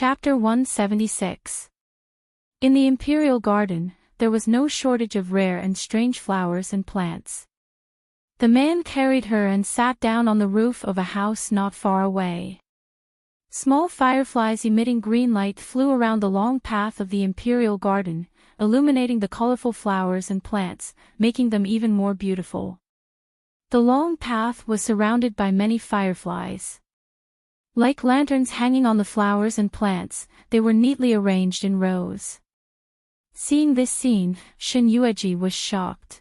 Chapter 176. In the imperial garden, there was no shortage of rare and strange flowers and plants. The man carried her and sat down on the roof of a house not far away. Small fireflies emitting green light flew around the long path of the imperial garden, illuminating the colorful flowers and plants, making them even more beautiful. The long path was surrounded by many fireflies. Like lanterns hanging on the flowers and plants, they were neatly arranged in rows. Seeing this scene, Shin Yueji was shocked.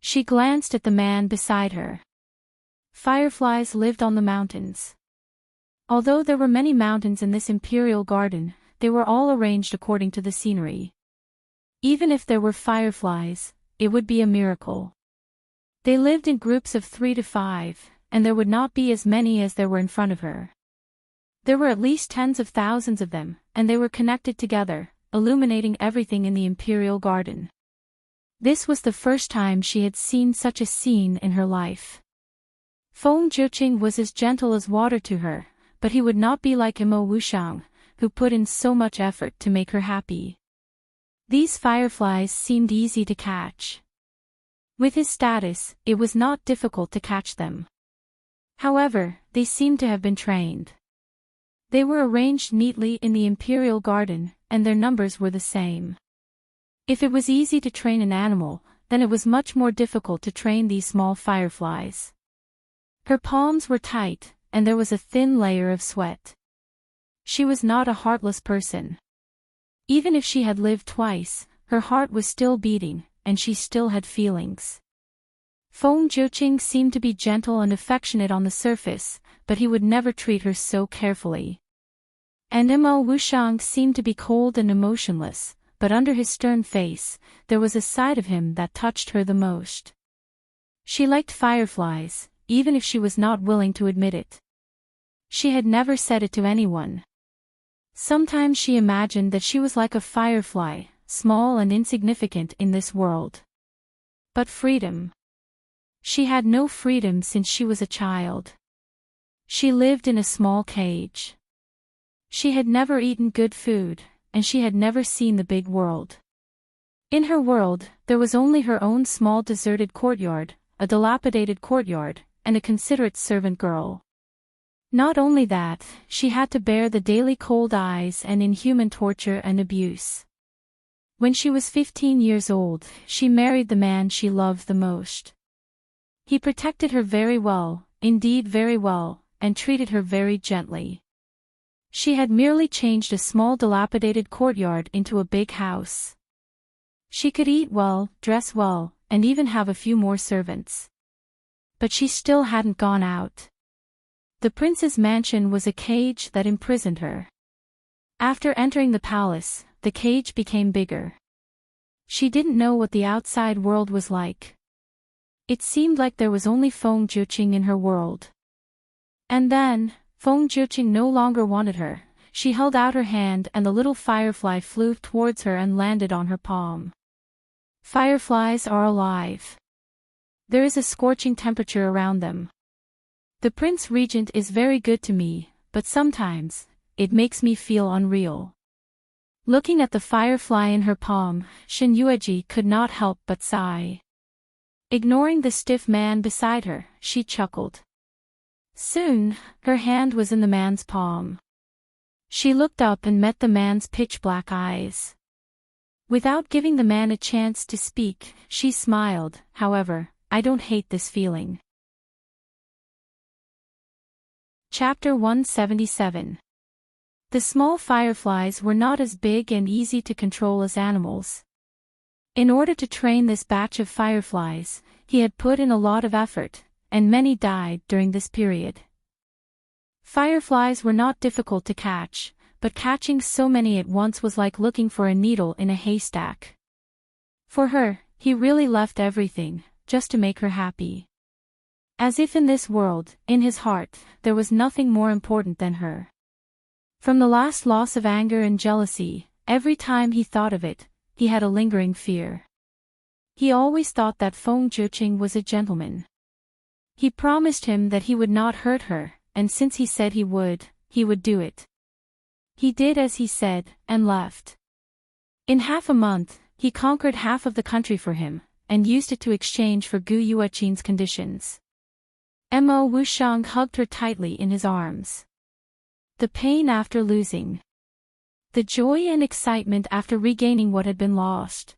She glanced at the man beside her. Fireflies lived on the mountains. Although there were many mountains in this imperial garden, they were all arranged according to the scenery. Even if there were fireflies, it would be a miracle. They lived in groups of 3 to 5, and there would not be as many as there were in front of her. There were at least tens of thousands of them, and they were connected together, illuminating everything in the imperial garden. This was the first time she had seen such a scene in her life. Feng Jiuqing was as gentle as water to her, but he would not be like Imo Wushang, who put in so much effort to make her happy. These fireflies seemed easy to catch. With his status, it was not difficult to catch them. However, they seemed to have been trained. They were arranged neatly in the imperial garden, and their numbers were the same. If it was easy to train an animal, then it was much more difficult to train these small fireflies. Her palms were tight, and there was a thin layer of sweat. She was not a heartless person. Even if she had lived twice, her heart was still beating, and she still had feelings. Feng Jiuqing seemed to be gentle and affectionate on the surface, but he would never treat her so carefully. And Imo Wushang seemed to be cold and emotionless, but under his stern face, there was a side of him that touched her the most. She liked fireflies, even if she was not willing to admit it. She had never said it to anyone. Sometimes she imagined that she was like a firefly, small and insignificant in this world. But freedom. She had no freedom since she was a child. She lived in a small cage. She had never eaten good food, and she had never seen the big world. In her world, there was only her own small deserted courtyard, a dilapidated courtyard, and a considerate servant girl. Not only that, she had to bear the daily cold eyes and inhuman torture and abuse. When she was 15 years old, she married the man she loved the most. He protected her very well, indeed very well, and treated her very gently. She had merely changed a small dilapidated courtyard into a big house. She could eat well, dress well, and even have a few more servants. But she still hadn't gone out. The prince's mansion was a cage that imprisoned her. After entering the palace, the cage became bigger. She didn't know what the outside world was like. It seemed like there was only Feng Jiuqing in her world. And then, Feng Jiuqing no longer wanted her. She held out her hand and the little firefly flew towards her and landed on her palm. Fireflies are alive. There is a scorching temperature around them. The Prince Regent is very good to me, but sometimes, it makes me feel unreal. Looking at the firefly in her palm, Shin Yueji could not help but sigh. Ignoring the stiff man beside her, she chuckled. Soon, her hand was in the man's palm. She looked up and met the man's pitch-black eyes. Without giving the man a chance to speak, she smiled. However, I don't hate this feeling. Chapter 177. The small fireflies were not as big and easy to control as animals. In order to train this batch of fireflies, he had put in a lot of effort, and many died during this period. Fireflies were not difficult to catch, but catching so many at once was like looking for a needle in a haystack. For her, he really left everything, just to make her happy. As if in this world, in his heart, there was nothing more important than her. From the last loss of anger and jealousy, every time he thought of it, he had a lingering fear. He always thought that Feng Jiuqing was a gentleman. He promised him that he would not hurt her, and since he said he would do it. He did as he said, and left. In half a month, he conquered half of the country for him, and used it to exchange for Gu Yueqin's conditions. Mo Wushang hugged her tightly in his arms. The pain after losing. The joy and excitement after regaining what had been lost.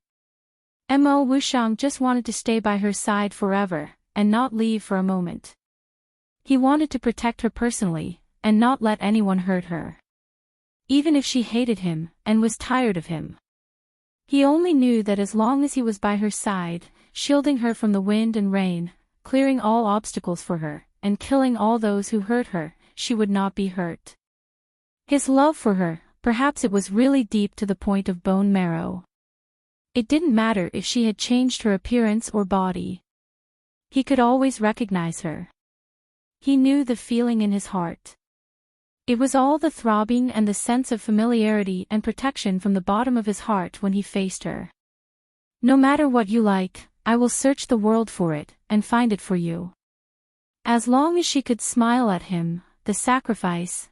Mo Wushang just wanted to stay by her side forever, and not leave for a moment. He wanted to protect her personally, and not let anyone hurt her. Even if she hated him, and was tired of him. He only knew that as long as he was by her side, shielding her from the wind and rain, clearing all obstacles for her, and killing all those who hurt her, she would not be hurt. His love for her, perhaps it was really deep to the point of bone marrow. It didn't matter if she had changed her appearance or body. He could always recognize her. He knew the feeling in his heart. It was all the throbbing and the sense of familiarity and protection from the bottom of his heart when he faced her. No matter what you like, I will search the world for it, and find it for you. As long as she could smile at him, the sacrifice,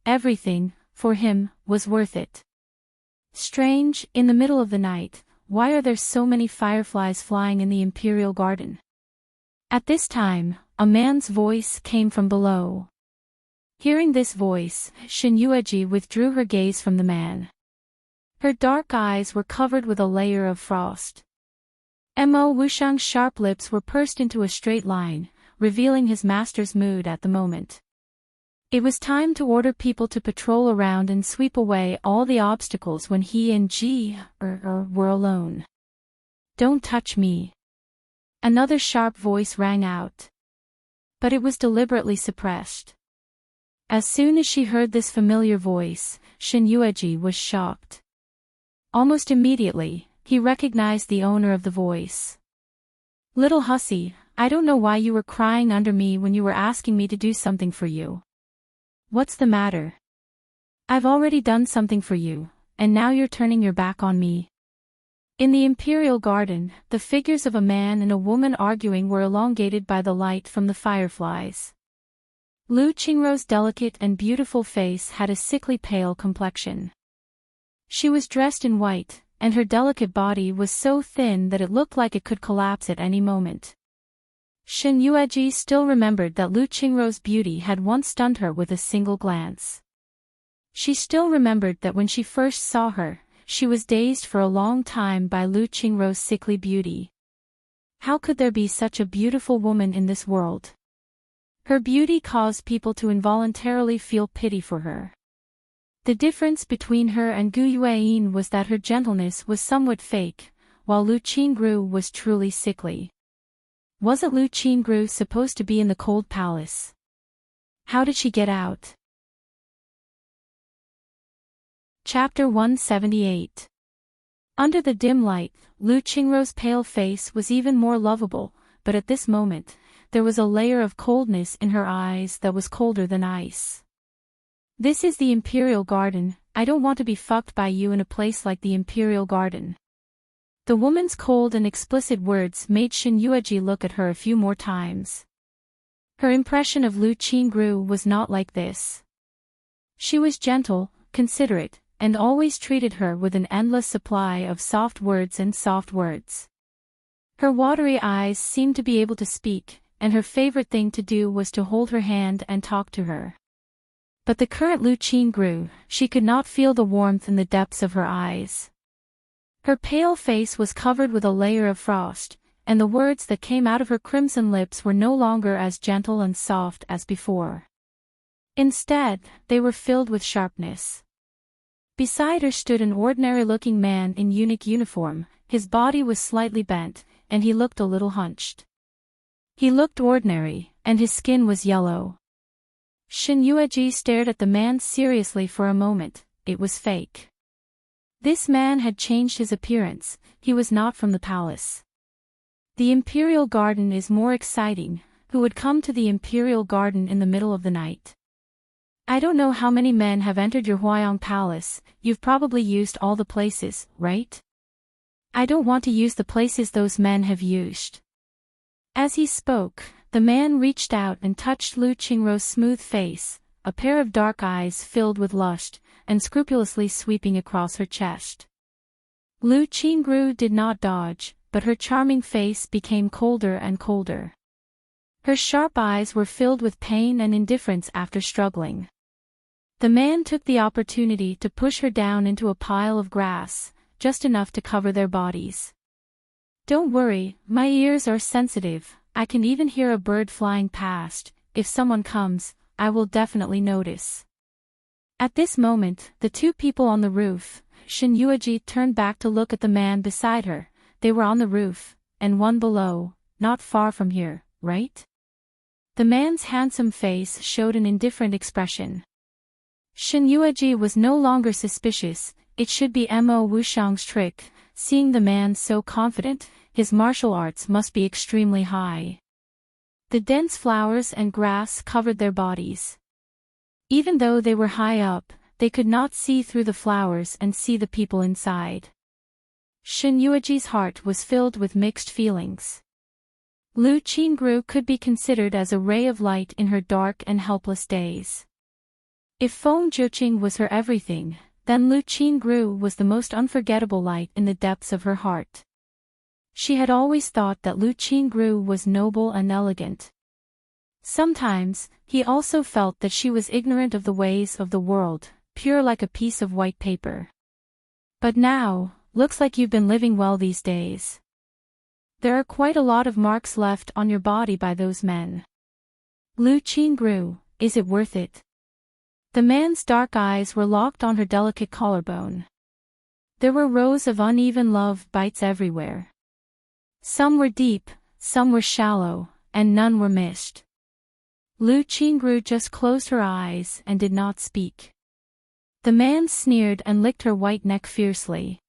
everything, for him, was worth it. Strange, in the middle of the night, why are there so many fireflies flying in the Imperial Garden? At this time, a man's voice came from below. Hearing this voice, Shen Yueji withdrew her gaze from the man. Her dark eyes were covered with a layer of frost. Mo Wushang's sharp lips were pursed into a straight line, revealing his master's mood at the moment. It was time to order people to patrol around and sweep away all the obstacles when he and Ji were alone. Don't touch me. Another sharp voice rang out. But it was deliberately suppressed. As soon as she heard this familiar voice, Shen Yueji was shocked. Almost immediately, he recognized the owner of the voice. Little hussy, I don't know why you were crying under me when you were asking me to do something for you. What's the matter? I've already done something for you, and now you're turning your back on me. In the Imperial Garden, the figures of a man and a woman arguing were elongated by the light from the fireflies. Lu Qingrou's delicate and beautiful face had a sickly pale complexion. She was dressed in white, and her delicate body was so thin that it looked like it could collapse at any moment. Shen Yueji still remembered that Lu Qingrou's beauty had once stunned her with a single glance. She still remembered that when she first saw her, she was dazed for a long time by Lu Qingrou's sickly beauty. How could there be such a beautiful woman in this world? Her beauty caused people to involuntarily feel pity for her. The difference between her and Gu Yueyin was that her gentleness was somewhat fake, while Lu Qingrou was truly sickly. Wasn't Lu Qingrou supposed to be in the cold palace? How did she get out? Chapter 178. Under the dim light, Lu Qingrou's pale face was even more lovable, but at this moment, there was a layer of coldness in her eyes that was colder than ice. This is the Imperial Garden, I don't want to be fucked by you in a place like the Imperial Garden. The woman's cold and explicit words made Shen Yueji look at her a few more times. Her impression of Lu Qingrou was not like this. She was gentle, considerate, and always treated her with an endless supply of soft words and soft words. Her watery eyes seemed to be able to speak, and her favorite thing to do was to hold her hand and talk to her. But the current Lu Qingrou, she could not feel the warmth in the depths of her eyes. Her pale face was covered with a layer of frost, and the words that came out of her crimson lips were no longer as gentle and soft as before. Instead, they were filled with sharpness. Beside her stood an ordinary-looking man in eunuch uniform, his body was slightly bent, and he looked a little hunched. He looked ordinary, and his skin was yellow. Shen Yueji stared at the man seriously for a moment. It was fake. This man had changed his appearance, he was not from the palace. The Imperial Garden is more exciting, who would come to the Imperial Garden in the middle of the night? I don't know how many men have entered your Huayong Palace, you've probably used all the places, right? I don't want to use the places those men have used. As he spoke, the man reached out and touched Lu Qingrou's smooth face, a pair of dark eyes filled with lust, and scrupulously sweeping across her chest. Lu Qingru did not dodge, but her charming face became colder and colder. Her sharp eyes were filled with pain and indifference after struggling. The man took the opportunity to push her down into a pile of grass, just enough to cover their bodies. "Don't worry, my ears are sensitive, I can even hear a bird flying past. If someone comes, I will definitely notice." At this moment, the two people on the roof, Shin Yueji turned back to look at the man beside her. They were on the roof, and one below, not far from here, right? The man's handsome face showed an indifferent expression. Shin Yueji was no longer suspicious. It should be Mo Wuxiang's trick. Seeing the man so confident, his martial arts must be extremely high. The dense flowers and grass covered their bodies. Even though they were high up, they could not see through the flowers and see the people inside. Shin Yueji's heart was filled with mixed feelings. Lu Qingru could be considered as a ray of light in her dark and helpless days. If Feng Zhiqing was her everything, then Lu Qingru was the most unforgettable light in the depths of her heart. She had always thought that Lu Qingru was noble and elegant. Sometimes, he also felt that she was ignorant of the ways of the world, pure like a piece of white paper. But now, looks like you've been living well these days. There are quite a lot of marks left on your body by those men. Lu Qingru, is it worth it? The man's dark eyes were locked on her delicate collarbone. There were rows of uneven love bites everywhere. Some were deep, some were shallow, and none were missed. Lu Qingru just closed her eyes and did not speak. The man sneered and licked her white neck fiercely.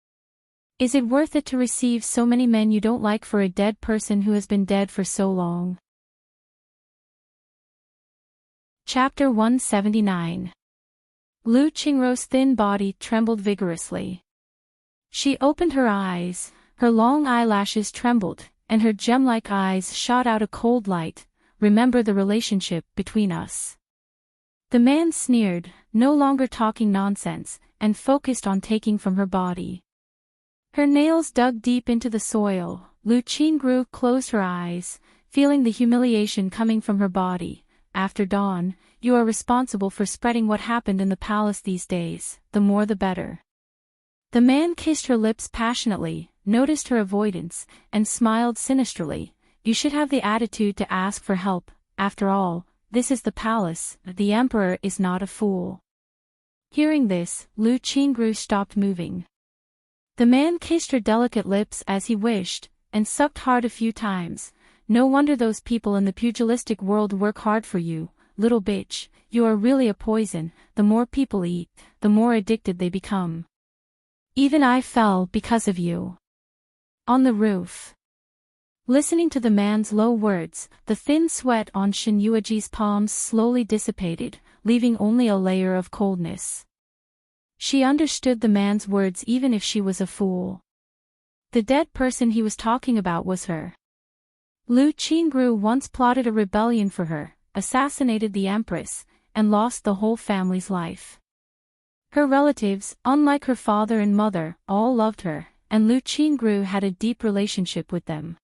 Is it worth it to receive so many men you don't like for a dead person who has been dead for so long? Chapter 179. Lu Qingru's thin body trembled vigorously. She opened her eyes, her long eyelashes trembled, and her gem-like eyes shot out a cold light. Remember the relationship between us. The man sneered, no longer talking nonsense, and focused on taking from her body. Her nails dug deep into the soil. Lu Qingru closed her eyes, feeling the humiliation coming from her body. After dawn, you are responsible for spreading what happened in the palace these days, the more the better. The man kissed her lips passionately, noticed her avoidance, and smiled sinisterly. You should have the attitude to ask for help. After all, this is the palace, the emperor is not a fool. Hearing this, Lu Qingru stopped moving. The man kissed her delicate lips as he wished, and sucked hard a few times. No wonder those people in the pugilistic world work hard for you, little bitch, you are really a poison. The more people eat, the more addicted they become. Even I fell because of you. On the roof. Listening to the man's low words, the thin sweat on Shin Yueji's palms slowly dissipated, leaving only a layer of coldness. She understood the man's words even if she was a fool. The dead person he was talking about was her. Lu Qingru once plotted a rebellion for her, assassinated the empress, and lost the whole family's life. Her relatives, unlike her father and mother, all loved her, and Lu Qingru had a deep relationship with them.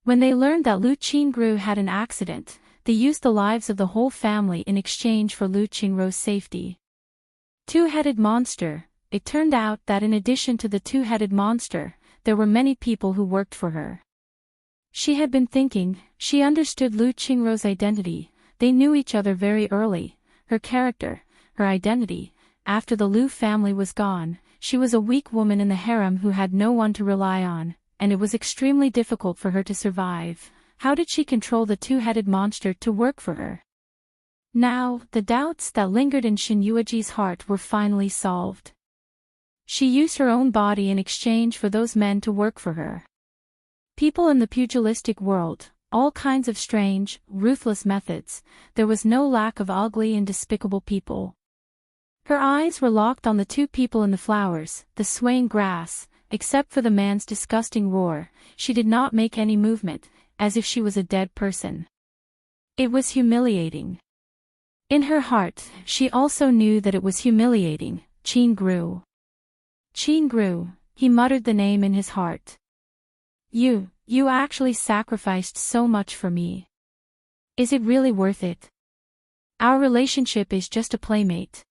When they learned that Lu Qingru had an accident, they used the lives of the whole family in exchange for Lu Qingru's safety. Two-headed monster. It turned out that in addition to the two-headed monster, there were many people who worked for her. She had been thinking, she understood Lu Qingru's identity, they knew each other very early, her character, her identity. After the Lu family was gone, she was a weak woman in the harem who had no one to rely on, and it was extremely difficult for her to survive. How did she control the two-headed monster to work for her? Now, the doubts that lingered in Shin Yueji's heart were finally solved. She used her own body in exchange for those men to work for her. People in the pugilistic world, all kinds of strange, ruthless methods, there was no lack of ugly and despicable people. Her eyes were locked on the two people in the flowers, the swaying grass. Except for the man's disgusting roar, she did not make any movement, as if she was a dead person. It was humiliating. In her heart, she also knew that it was humiliating. Chingru. Chingru, he muttered the name in his heart. You actually sacrificed so much for me. Is it really worth it? Our relationship is just a playmate.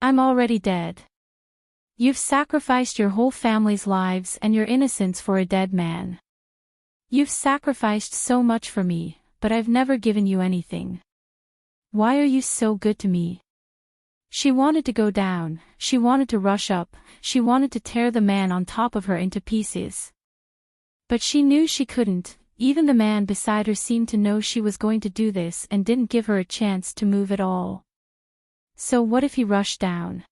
I'm already dead. You've sacrificed your whole family's lives and your innocence for a dead man. You've sacrificed so much for me, but I've never given you anything. Why are you so good to me? She wanted to go down, she wanted to rush up, she wanted to tear the man on top of her into pieces. But she knew she couldn't. Even the man beside her seemed to know she was going to do this and didn't give her a chance to move at all. So what if he rushed down?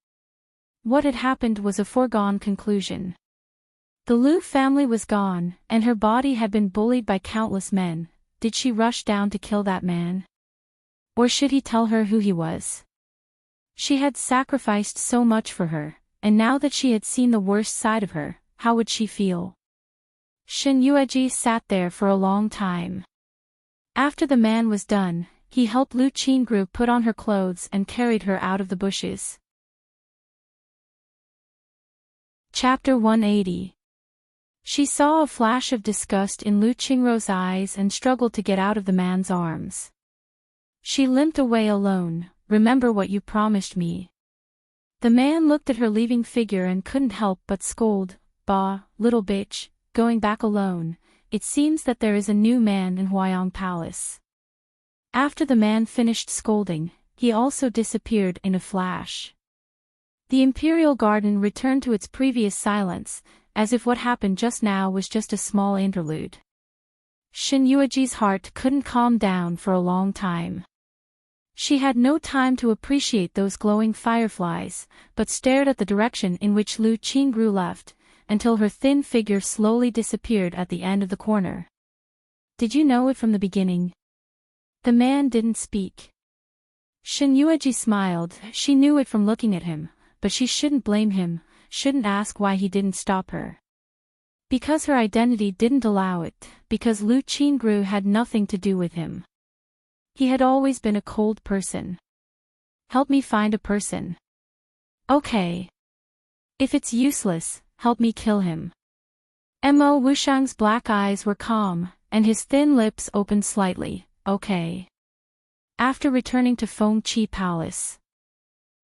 What had happened was a foregone conclusion. The Liu family was gone, and her body had been bullied by countless men. Did she rush down to kill that man? Or should he tell her who he was? She had sacrificed so much for her, and now that she had seen the worst side of her, how would she feel? Shin Yueji sat there for a long time. After the man was done, he helped Lu Qingru put on her clothes and carried her out of the bushes. Chapter 180. She saw a flash of disgust in Lu Qingru's eyes and struggled to get out of the man's arms. She limped away alone. Remember what you promised me. The man looked at her leaving figure and couldn't help but scold. Bah, little bitch, going back alone. It seems that there is a new man in Huayong Palace. After the man finished scolding, he also disappeared in a flash. The Imperial Garden returned to its previous silence, as if what happened just now was just a small interlude. Shin Yueji's heart couldn't calm down for a long time. She had no time to appreciate those glowing fireflies, but stared at the direction in which Lu Qingru left, until her thin figure slowly disappeared at the end of the corner. Did you know it from the beginning? The man didn't speak. Shin Yueji smiled. She knew it from looking at him, but she shouldn't blame him, shouldn't ask why he didn't stop her. Because her identity didn't allow it, because Lu Qingru had nothing to do with him. He had always been a cold person. Help me find a person. Okay. If it's useless, help me kill him. Mo Wushang's black eyes were calm, and his thin lips opened slightly. Okay. After returning to Fengqi Palace,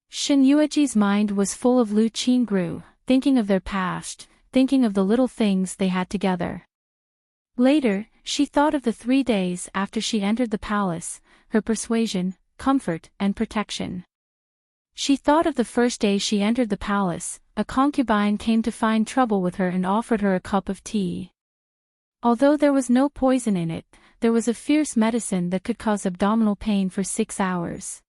Shin Yueji's mind was full of Lu Qingru, thinking of their past, thinking of the little things they had together. Later, she thought of the 3 days after she entered the palace, her persuasion, comfort, and protection. She thought of the first day she entered the palace. A concubine came to find trouble with her and offered her a cup of tea. Although there was no poison in it, there was a fierce medicine that could cause abdominal pain for 6 hours.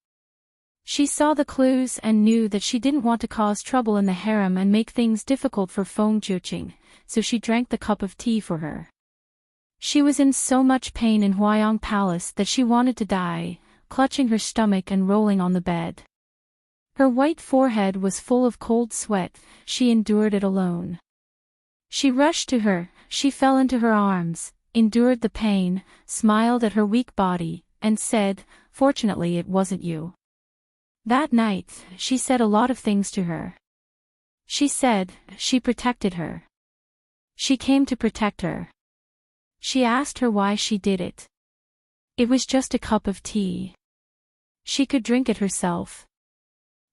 She saw the clues and knew that she didn't want to cause trouble in the harem and make things difficult for Feng Juqing, so she drank the cup of tea for her. She was in so much pain in Huayong Palace that she wanted to die, clutching her stomach and rolling on the bed. Her white forehead was full of cold sweat. She endured it alone. She rushed to her, she fell into her arms, endured the pain, smiled at her weak body, and said, "Fortunately it wasn't you." That night, she said a lot of things to her. She said, she protected her. She came to protect her. She asked her why she did it. It was just a cup of tea. She could drink it herself.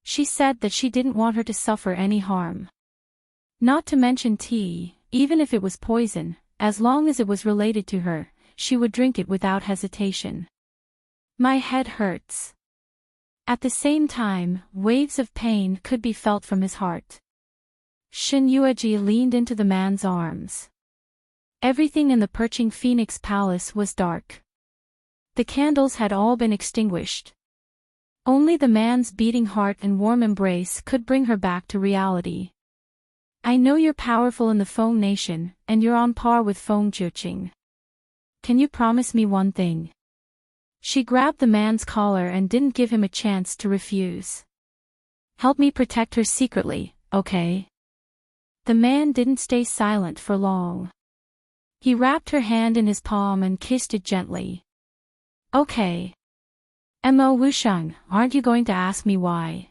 She said that she didn't want her to suffer any harm. Not to mention tea, even if it was poison, as long as it was related to her, she would drink it without hesitation. My head hurts. At the same time, waves of pain could be felt from his heart. Shin Yueji leaned into the man's arms. Everything in the perching Phoenix Palace was dark. The candles had all been extinguished. Only the man's beating heart and warm embrace could bring her back to reality. I know you're powerful in the Feng Nation, and you're on par with Feng Juqing. Can you promise me one thing? She grabbed the man's collar and didn't give him a chance to refuse. Help me protect her secretly, okay? The man didn't stay silent for long. He wrapped her hand in his palm and kissed it gently. Okay. Mo Wusheng, aren't you going to ask me why?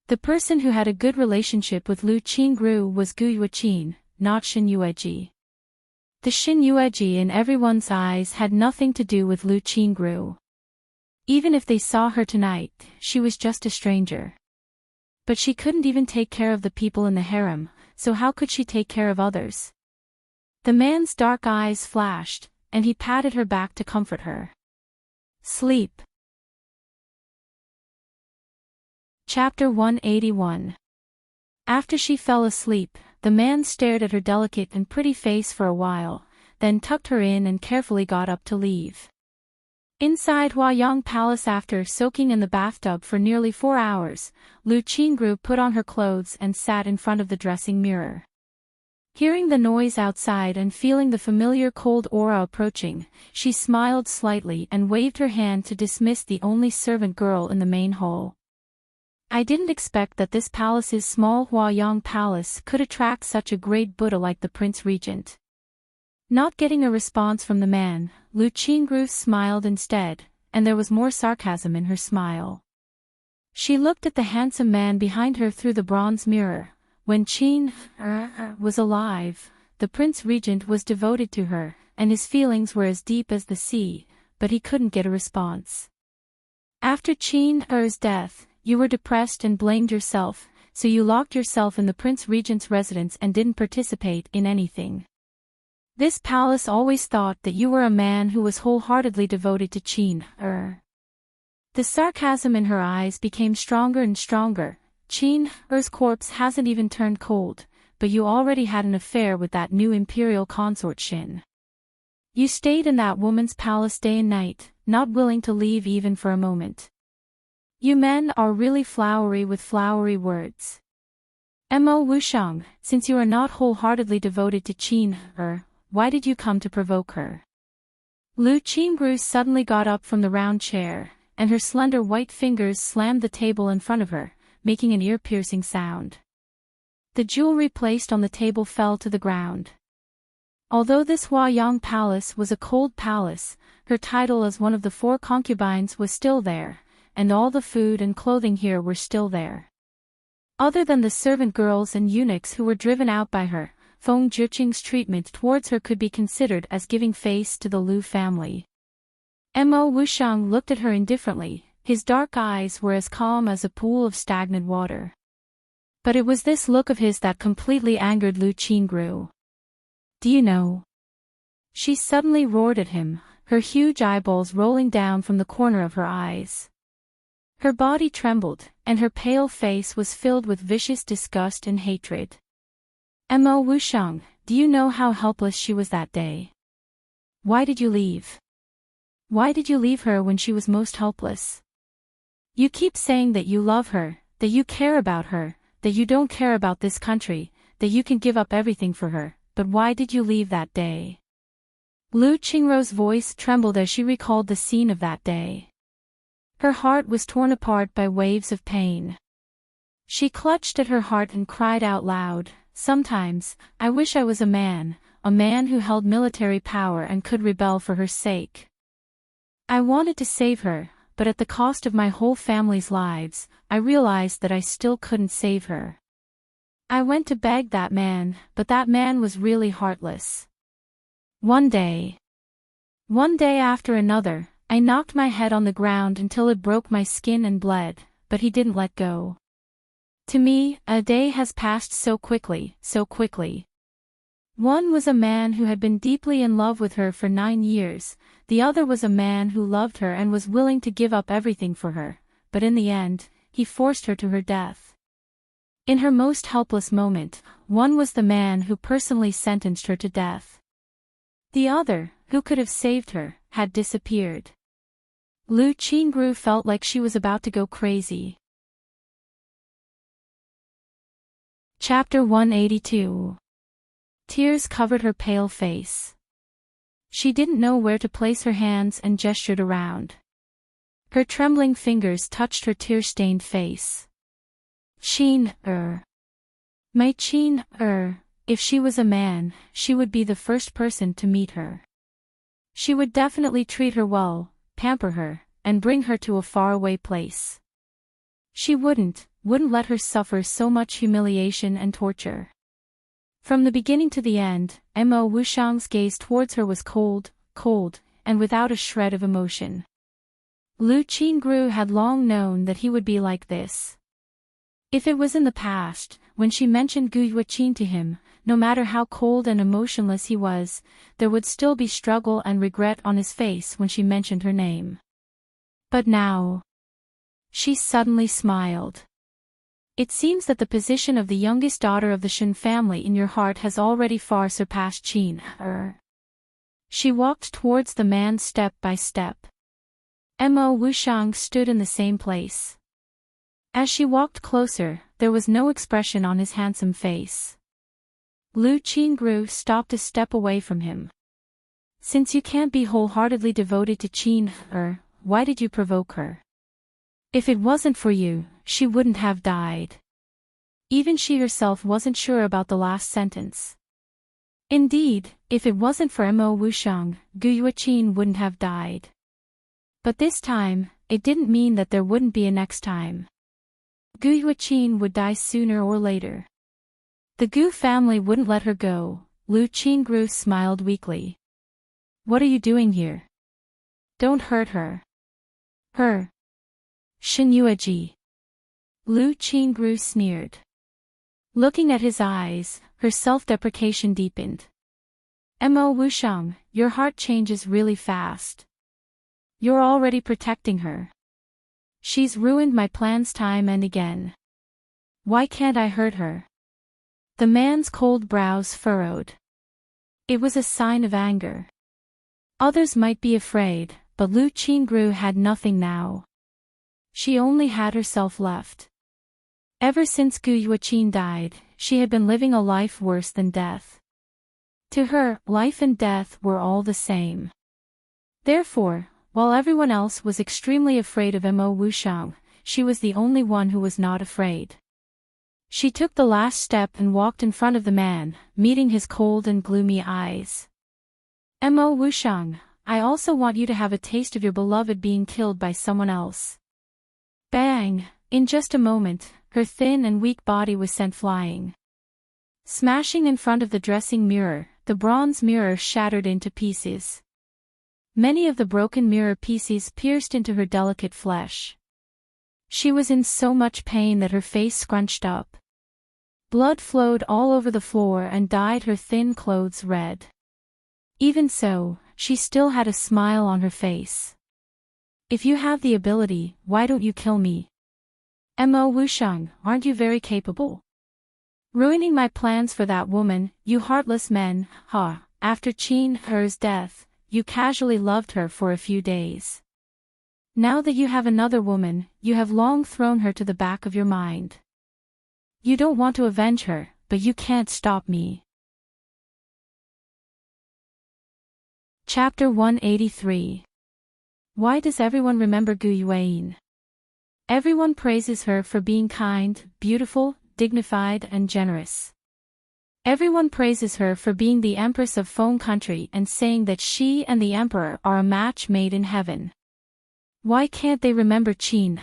The person who had a good relationship with Lu Qingru was Gu Yueqin, not Shin Yueji. The Shin Yueji in everyone's eyes had nothing to do with Lu Qingru. Even if they saw her tonight, she was just a stranger. But she couldn't even take care of the people in the harem, so how could she take care of others? The man's dark eyes flashed, and he patted her back to comfort her. Sleep. Chapter 181. After she fell asleep, the man stared at her delicate and pretty face for a while, then tucked her in and carefully got up to leave. Inside Huayang Palace, after soaking in the bathtub for nearly 4 hours, Lu Qingru put on her clothes and sat in front of the dressing mirror. Hearing the noise outside and feeling the familiar cold aura approaching, she smiled slightly and waved her hand to dismiss the only servant girl in the main hall. I didn't expect that this palace's small Huayang Palace could attract such a great Buddha like the Prince Regent. Not getting a response from the man, Lu Qingru smiled instead, and there was more sarcasm in her smile. She looked at the handsome man behind her through the bronze mirror. When Qin was alive, the Prince Regent was devoted to her, and his feelings were as deep as the sea, but he couldn't get a response. After Qin's death, you were depressed and blamed yourself, so you locked yourself in the Prince Regent's residence and didn't participate in anything. This palace always thought that you were a man who was wholeheartedly devoted to Qin. The sarcasm in her eyes became stronger and stronger. Qin's corpse hasn't even turned cold, but you already had an affair with that new imperial consort Shin. You stayed in that woman's palace day and night, not willing to leave even for a moment. You men are really flowery with flowery words. Mo Wusheng, since you are not wholeheartedly devoted to Qin, why did you come to provoke her? Lu Qingru suddenly got up from the round chair, and her slender white fingers slammed the table in front of her, making an ear-piercing sound. The jewelry placed on the table fell to the ground. Although this Huayang Palace was a cold palace, her title as one of the 4 concubines was still there, and all the food and clothing here were still there. Other than the servant girls and eunuchs who were driven out by her, Feng Zhiqing's treatment towards her could be considered as giving face to the Lu family. Mo Wusheng looked at her indifferently, his dark eyes were as calm as a pool of stagnant water. But it was this look of his that completely angered Lu Qingru. Do you know? She suddenly roared at him, her huge eyeballs rolling down from the corner of her eyes. Her body trembled, and her pale face was filled with vicious disgust and hatred. Mo Wusheng, do you know how helpless she was that day? Why did you leave? Why did you leave her when she was most helpless? You keep saying that you love her, that you care about her, that you don't care about this country, that you can give up everything for her, but why did you leave that day? Lu Qingru's voice trembled as she recalled the scene of that day. Her heart was torn apart by waves of pain. She clutched at her heart and cried out loud, "Sometimes, I wish I was a man who held military power and could rebel for her sake. I wanted to save her, but at the cost of my whole family's lives, I realized that I still couldn't save her. I went to beg that man, but that man was really heartless. One day after another, I knocked my head on the ground until it broke my skin and bled, but he didn't let go. To me, a day has passed so quickly, so quickly. One was a man who had been deeply in love with her for 9 years, the other was a man who loved her and was willing to give up everything for her, but in the end, he forced her to her death. In her most helpless moment, one was the man who personally sentenced her to death. The other, who could have saved her, had disappeared." Lu Qingru felt like she was about to go crazy. Chapter 182. Tears covered her pale face. She didn't know where to place her hands and gestured around. Her trembling fingers touched her tear-stained face. My Qin, if she was a man, she would be the first person to meet her. She would definitely treat her well, pamper her, and bring her to a faraway place. She wouldn't let her suffer so much humiliation and torture. From the beginning to the end, Mo Wuxiang's gaze towards her was cold, and without a shred of emotion. Lu Qingru had long known that he would be like this. If it was in the past, when she mentioned Gu Yuqin to him, no matter how cold and emotionless he was, there would still be struggle and regret on his face when she mentioned her name. But now, she suddenly smiled. It seems that the position of the youngest daughter of the Shen family in your heart has already far surpassed Qin. She walked towards the man step by step. Mo Wuxiang stood in the same place. As she walked closer, there was no expression on his handsome face. Lu Qingru stopped a step away from him. Since you can't be wholeheartedly devoted to Qin, why did you provoke her? If it wasn't for you, she wouldn't have died. Even she herself wasn't sure about the last sentence. Indeed, if it wasn't for Mo Wuxiang, Gu Yuqin wouldn't have died. But this time, it didn't mean that there wouldn't be a next time. Gu Yuqin would die sooner or later. The Gu family wouldn't let her go. Lu Qingru smiled weakly. What are you doing here? Don't hurt her. Her. Shinyuaji. Lu Qingru sneered. Looking at his eyes, her self-deprecation deepened. Mo Wuxiang, your heart changes really fast. You're already protecting her. She's ruined my plans time and again. Why can't I hurt her? The man's cold brows furrowed. It was a sign of anger. Others might be afraid, but Lu Qingru had nothing now. She only had herself left. Ever since Gu Yuqin died, she had been living a life worse than death. To her, life and death were all the same. Therefore, while everyone else was extremely afraid of Mo Wuxiang, she was the only one who was not afraid. She took the last step and walked in front of the man, meeting his cold and gloomy eyes. Mo Wuxiang, I also want you to have a taste of your beloved being killed by someone else. Bang! In just a moment, her thin and weak body was sent flying. Smashing in front of the dressing mirror, the bronze mirror shattered into pieces. Many of the broken mirror pieces pierced into her delicate flesh. She was in so much pain that her face scrunched up. Blood flowed all over the floor and dyed her thin clothes red. Even so, she still had a smile on her face. If you have the ability, why don't you kill me? Mo Wuxiang, aren't you very capable? Ruining my plans for that woman, you heartless men, after Qin He's death, you casually loved her for a few days. Now that you have another woman, you have long thrown her to the back of your mind. You don't want to avenge her, but you can't stop me. Chapter 183. Why does everyone remember Gu Yuqin? Everyone praises her for being kind, beautiful, dignified and generous. Everyone praises her for being the Empress of Feng Country and saying that she and the Emperor are a match made in heaven. Why can't they remember Qin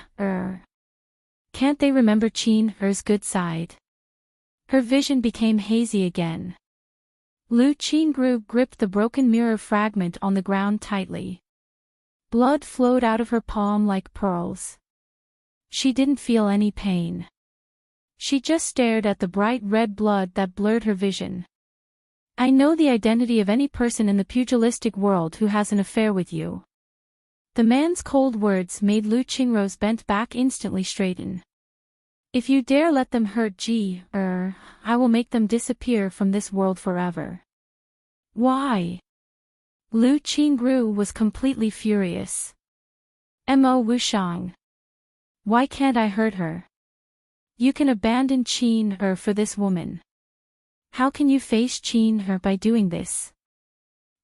Can't they remember Qin Er's good side? Her vision became hazy again. Lu Qingru gripped the broken mirror fragment on the ground tightly. Blood flowed out of her palm like pearls. She didn't feel any pain. She just stared at the bright red blood that blurred her vision. I know the identity of any person in the pugilistic world who has an affair with you. The man's cold words made Lu Qingru's bent back instantly straighten. If you dare let them hurt I will make them disappear from this world forever. Why? Lu Qingru was completely furious. Mo Wuxiang. Why can't I hurt her? You can abandon Qin for this woman. How can you face Qin by doing this?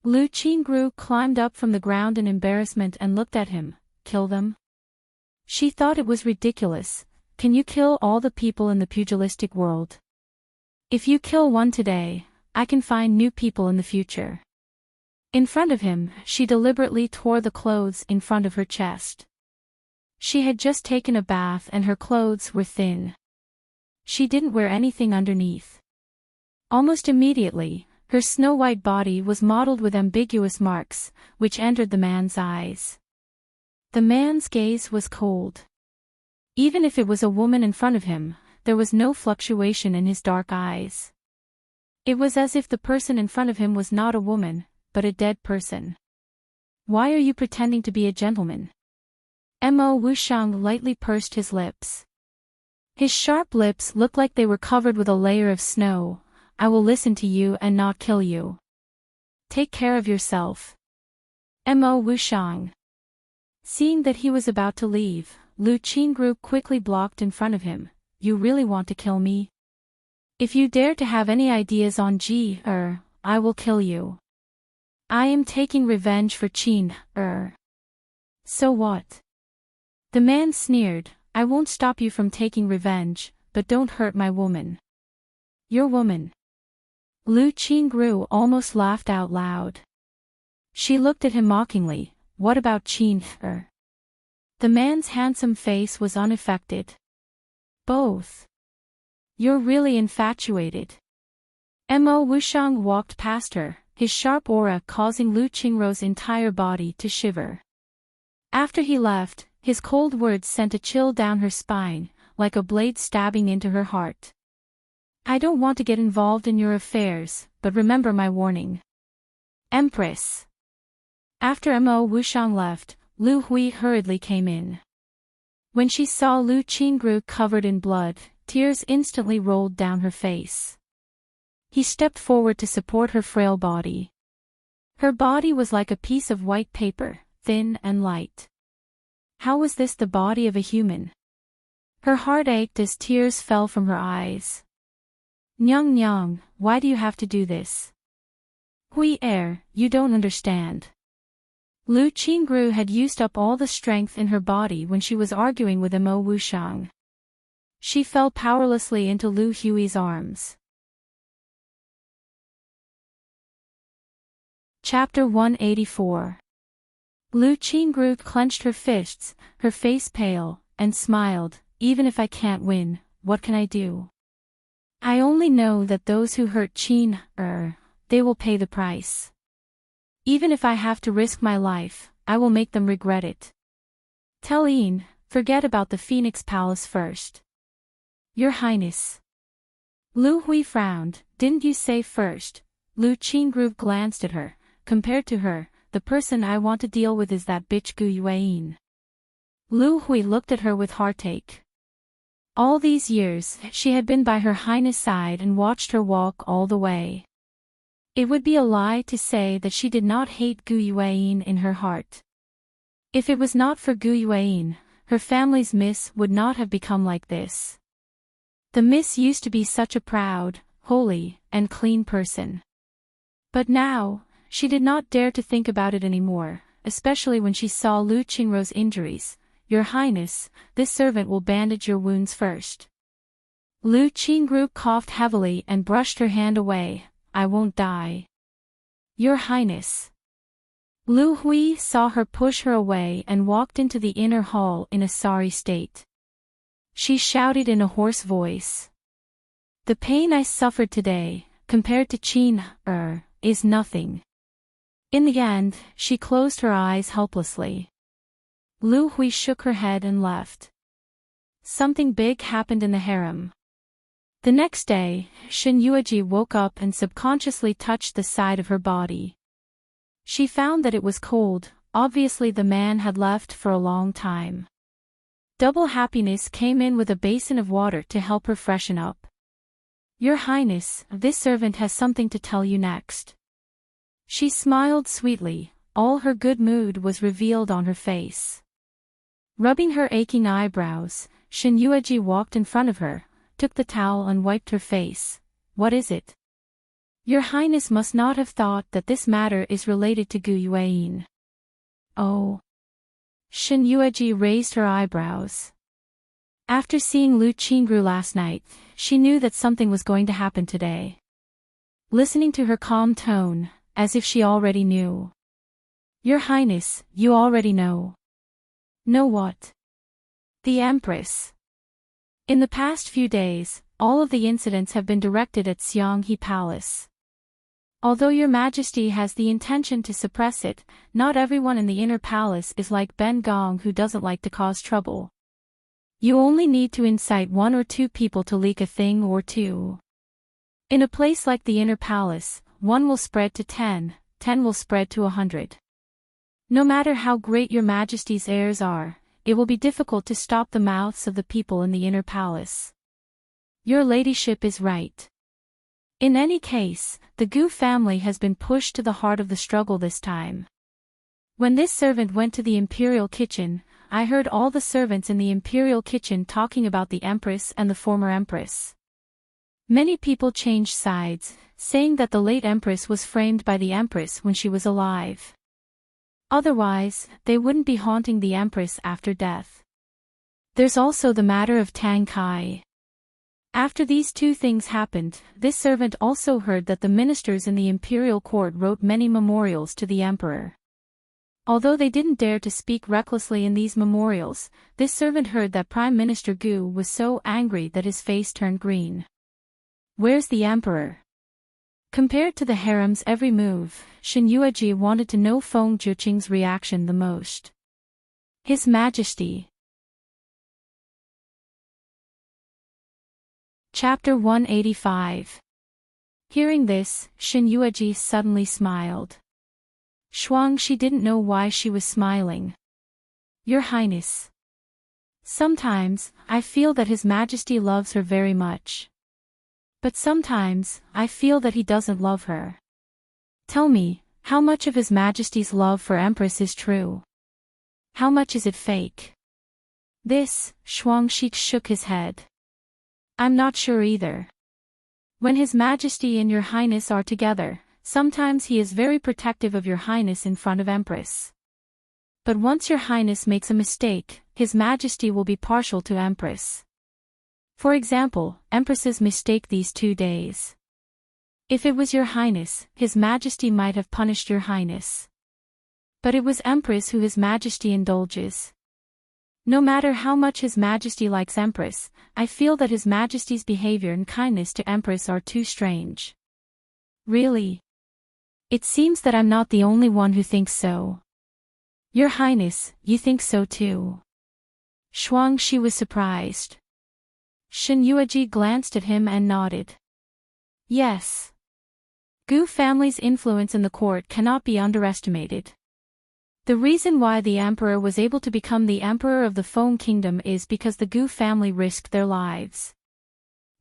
Lu Qingru climbed up from the ground in embarrassment and looked at him. Kill them? She thought it was ridiculous. Can you kill all the people in the pugilistic world? If you kill one today, I can find new people in the future. In front of him, she deliberately tore the clothes in front of her chest. She had just taken a bath and her clothes were thin. She didn't wear anything underneath. Almost immediately, her snow-white body was mottled with ambiguous marks, which entered the man's eyes. The man's gaze was cold. Even if it was a woman in front of him, there was no fluctuation in his dark eyes. It was as if the person in front of him was not a woman, but a dead person. Why are you pretending to be a gentleman? Mo Wushang lightly pursed his lips. His sharp lips looked like they were covered with a layer of snow. I will listen to you and not kill you. Take care of yourself. Mo Wushang. Seeing that he was about to leave, Lu Qingru quickly blocked in front of him. You really want to kill me? If you dare to have any ideas on I will kill you. I am taking revenge for Qin. So what? The man sneered. I won't stop you from taking revenge, but don't hurt my woman. Your woman? Lu Qingru almost laughed out loud. She looked at him mockingly. What about Qin? The man's handsome face was unaffected. Both. You're really infatuated. Mo Wushang walked past her, his sharp aura causing Lu Qingru's entire body to shiver. After he left, his cold words sent a chill down her spine, like a blade stabbing into her heart. I don't want to get involved in your affairs, but remember my warning. Empress. After Mo Wushang left, Lu Hui hurriedly came in. When she saw Lu Qingru covered in blood, tears instantly rolled down her face. He stepped forward to support her frail body. Her body was like a piece of white paper, thin and light. How was this the body of a human? Her heart ached as tears fell from her eyes. Nyang Nyang, why do you have to do this? Hui you don't understand. Lu Qingru had used up all the strength in her body when she was arguing with Mo Wushang. She fell powerlessly into Lu Hui's arms. Chapter 184. Lu Qingru clenched her fists, her face pale, and smiled. Even if I can't win, what can I do? I only know that those who hurt Qin, they will pay the price. Even if I have to risk my life, I will make them regret it. Tell Yin, forget about the Phoenix Palace first. Your Highness. Lu Hui frowned. Didn't you say first? Lu Qingru glanced at her. Compared to her, the person I want to deal with is that bitch Gu Yueyin. Lu Hui looked at her with heartache. All these years, she had been by Her Highness' side and watched her walk all the way. It would be a lie to say that she did not hate Gu Yueyin in her heart. If it was not for Gu Yueyin, her family's miss would not have become like this. The miss used to be such a proud, holy, and clean person. But now, she did not dare to think about it anymore, especially when she saw Lu Qingru's injuries. Your Highness, this servant will bandage your wounds first. Lu Qingru coughed heavily and brushed her hand away. I won't die. Your Highness. Lu Hui saw her push her away and walked into the inner hall in a sorry state. She shouted in a hoarse voice. The pain I suffered today, compared to Qin, is nothing. In the end, she closed her eyes helplessly. Lu Hui shook her head and left. Something big happened in the harem. The next day, Shen Yueji woke up and subconsciously touched the side of her body. She found that it was cold. Obviously the man had left for a long time. Double happiness came in with a basin of water to help her freshen up. Your Highness, this servant has something to tell you next. She smiled sweetly. All her good mood was revealed on her face. Rubbing her aching eyebrows, Shen Yueji walked in front of her, took the towel and wiped her face. What is it? Your Highness must not have thought that this matter is related to Gu Yueyin. Oh. Shen Yueji raised her eyebrows. After seeing Lu Qingru last night, she knew that something was going to happen today. Listening to her calm tone, as if she already knew. Your Highness, you already know. Know what? The Empress. In the past few days, all of the incidents have been directed at Xianghe Palace. Although your Majesty has the intention to suppress it, not everyone in the inner palace is like Ben Gong who doesn't like to cause trouble. You only need to incite 1 or 2 people to leak a thing or two. In a place like the inner palace, 1 will spread to 10, 10 will spread to 100. No matter how great your Majesty's heirs are, it will be difficult to stop the mouths of the people in the inner palace. Your ladyship is right. In any case, the Gu family has been pushed to the heart of the struggle this time. When this servant went to the imperial kitchen, I heard all the servants in the imperial kitchen talking about the Empress and the former Empress. Many people changed sides, saying that the late Empress was framed by the Empress when she was alive. Otherwise, they wouldn't be haunting the Empress after death. There's also the matter of Tang Kai. After these 2 things happened, this servant also heard that the ministers in the imperial court wrote many memorials to the emperor. Although they didn't dare to speak recklessly in these memorials, this servant heard that Prime Minister Gu was so angry that his face turned green. Where's the emperor? Compared to the harem's every move, Shen Yueji wanted to know Feng Zhiqing's reaction the most. His Majesty. Chapter 185. Hearing this, Shen Yueji suddenly smiled. She didn't know why she was smiling. Your Highness. Sometimes, I feel that His Majesty loves her very much. But sometimes, I feel that he doesn't love her. Tell me, how much of His Majesty's love for Empress is true? How much is it fake? This, Shuangshi shook his head. I'm not sure either. When His Majesty and Your Highness are together, sometimes he is very protective of Your Highness in front of Empress. But once Your Highness makes a mistake, His Majesty will be partial to Empress. For example, Empress's mistake these 2 days. If it was Your Highness, His Majesty might have punished Your Highness. But it was Empress who His Majesty indulges. No matter how much His Majesty likes Empress, I feel that His Majesty's behavior and kindness to Empress are too strange. Really? It seems that I'm not the only one who thinks so. Your Highness, you think so too? Shuangshi was surprised. Shen Yueji glanced at him and nodded. Yes. Gu family's influence in the court cannot be underestimated. The reason why the emperor was able to become the emperor of the Feng Kingdom is because the Gu family risked their lives.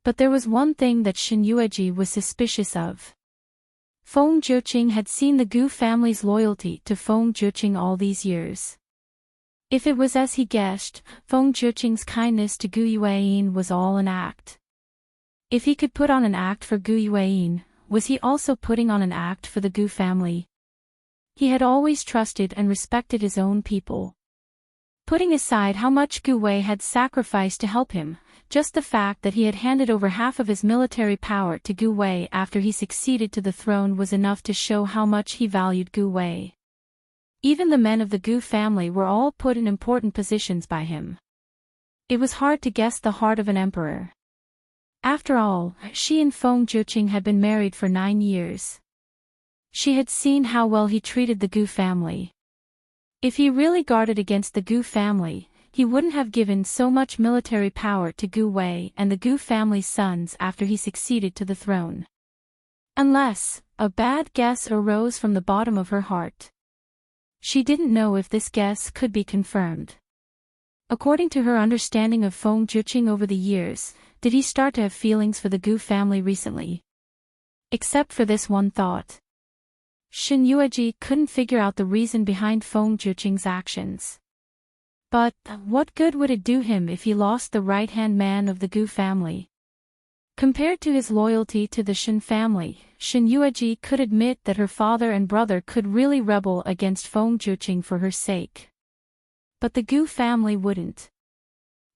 But there was one thing that Shen Yueji was suspicious of. Feng Zhiqing had seen the Gu family's loyalty to Feng Zhiqing all these years. If it was as he guessed, Feng Zhiqing's kindness to Gu Yueyin was all an act. If he could put on an act for Gu Yueyin, was he also putting on an act for the Gu family? He had always trusted and respected his own people. Putting aside how much Gu Wei had sacrificed to help him, just the fact that he had handed over half of his military power to Gu Wei after he succeeded to the throne was enough to show how much he valued Gu Wei. Even the men of the Gu family were all put in important positions by him. It was hard to guess the heart of an emperor. After all, she and Feng Zhiqing had been married for 9 years. She had seen how well he treated the Gu family. If he really guarded against the Gu family, he wouldn't have given so much military power to Gu Wei and the Gu family's sons after he succeeded to the throne. Unless, a bad guess arose from the bottom of her heart. She didn't know if this guess could be confirmed. According to her understanding of Feng Zhiqing over the years, did he start to have feelings for the Gu family recently? Except for this one thought. Shen Yueji couldn't figure out the reason behind Feng Zhiqing's actions. But, what good would it do him if he lost the right-hand man of the Gu family? Compared to his loyalty to the Shen family, Shen Yueji could admit that her father and brother could really rebel against Feng Zhiqing for her sake. But the Gu family wouldn't.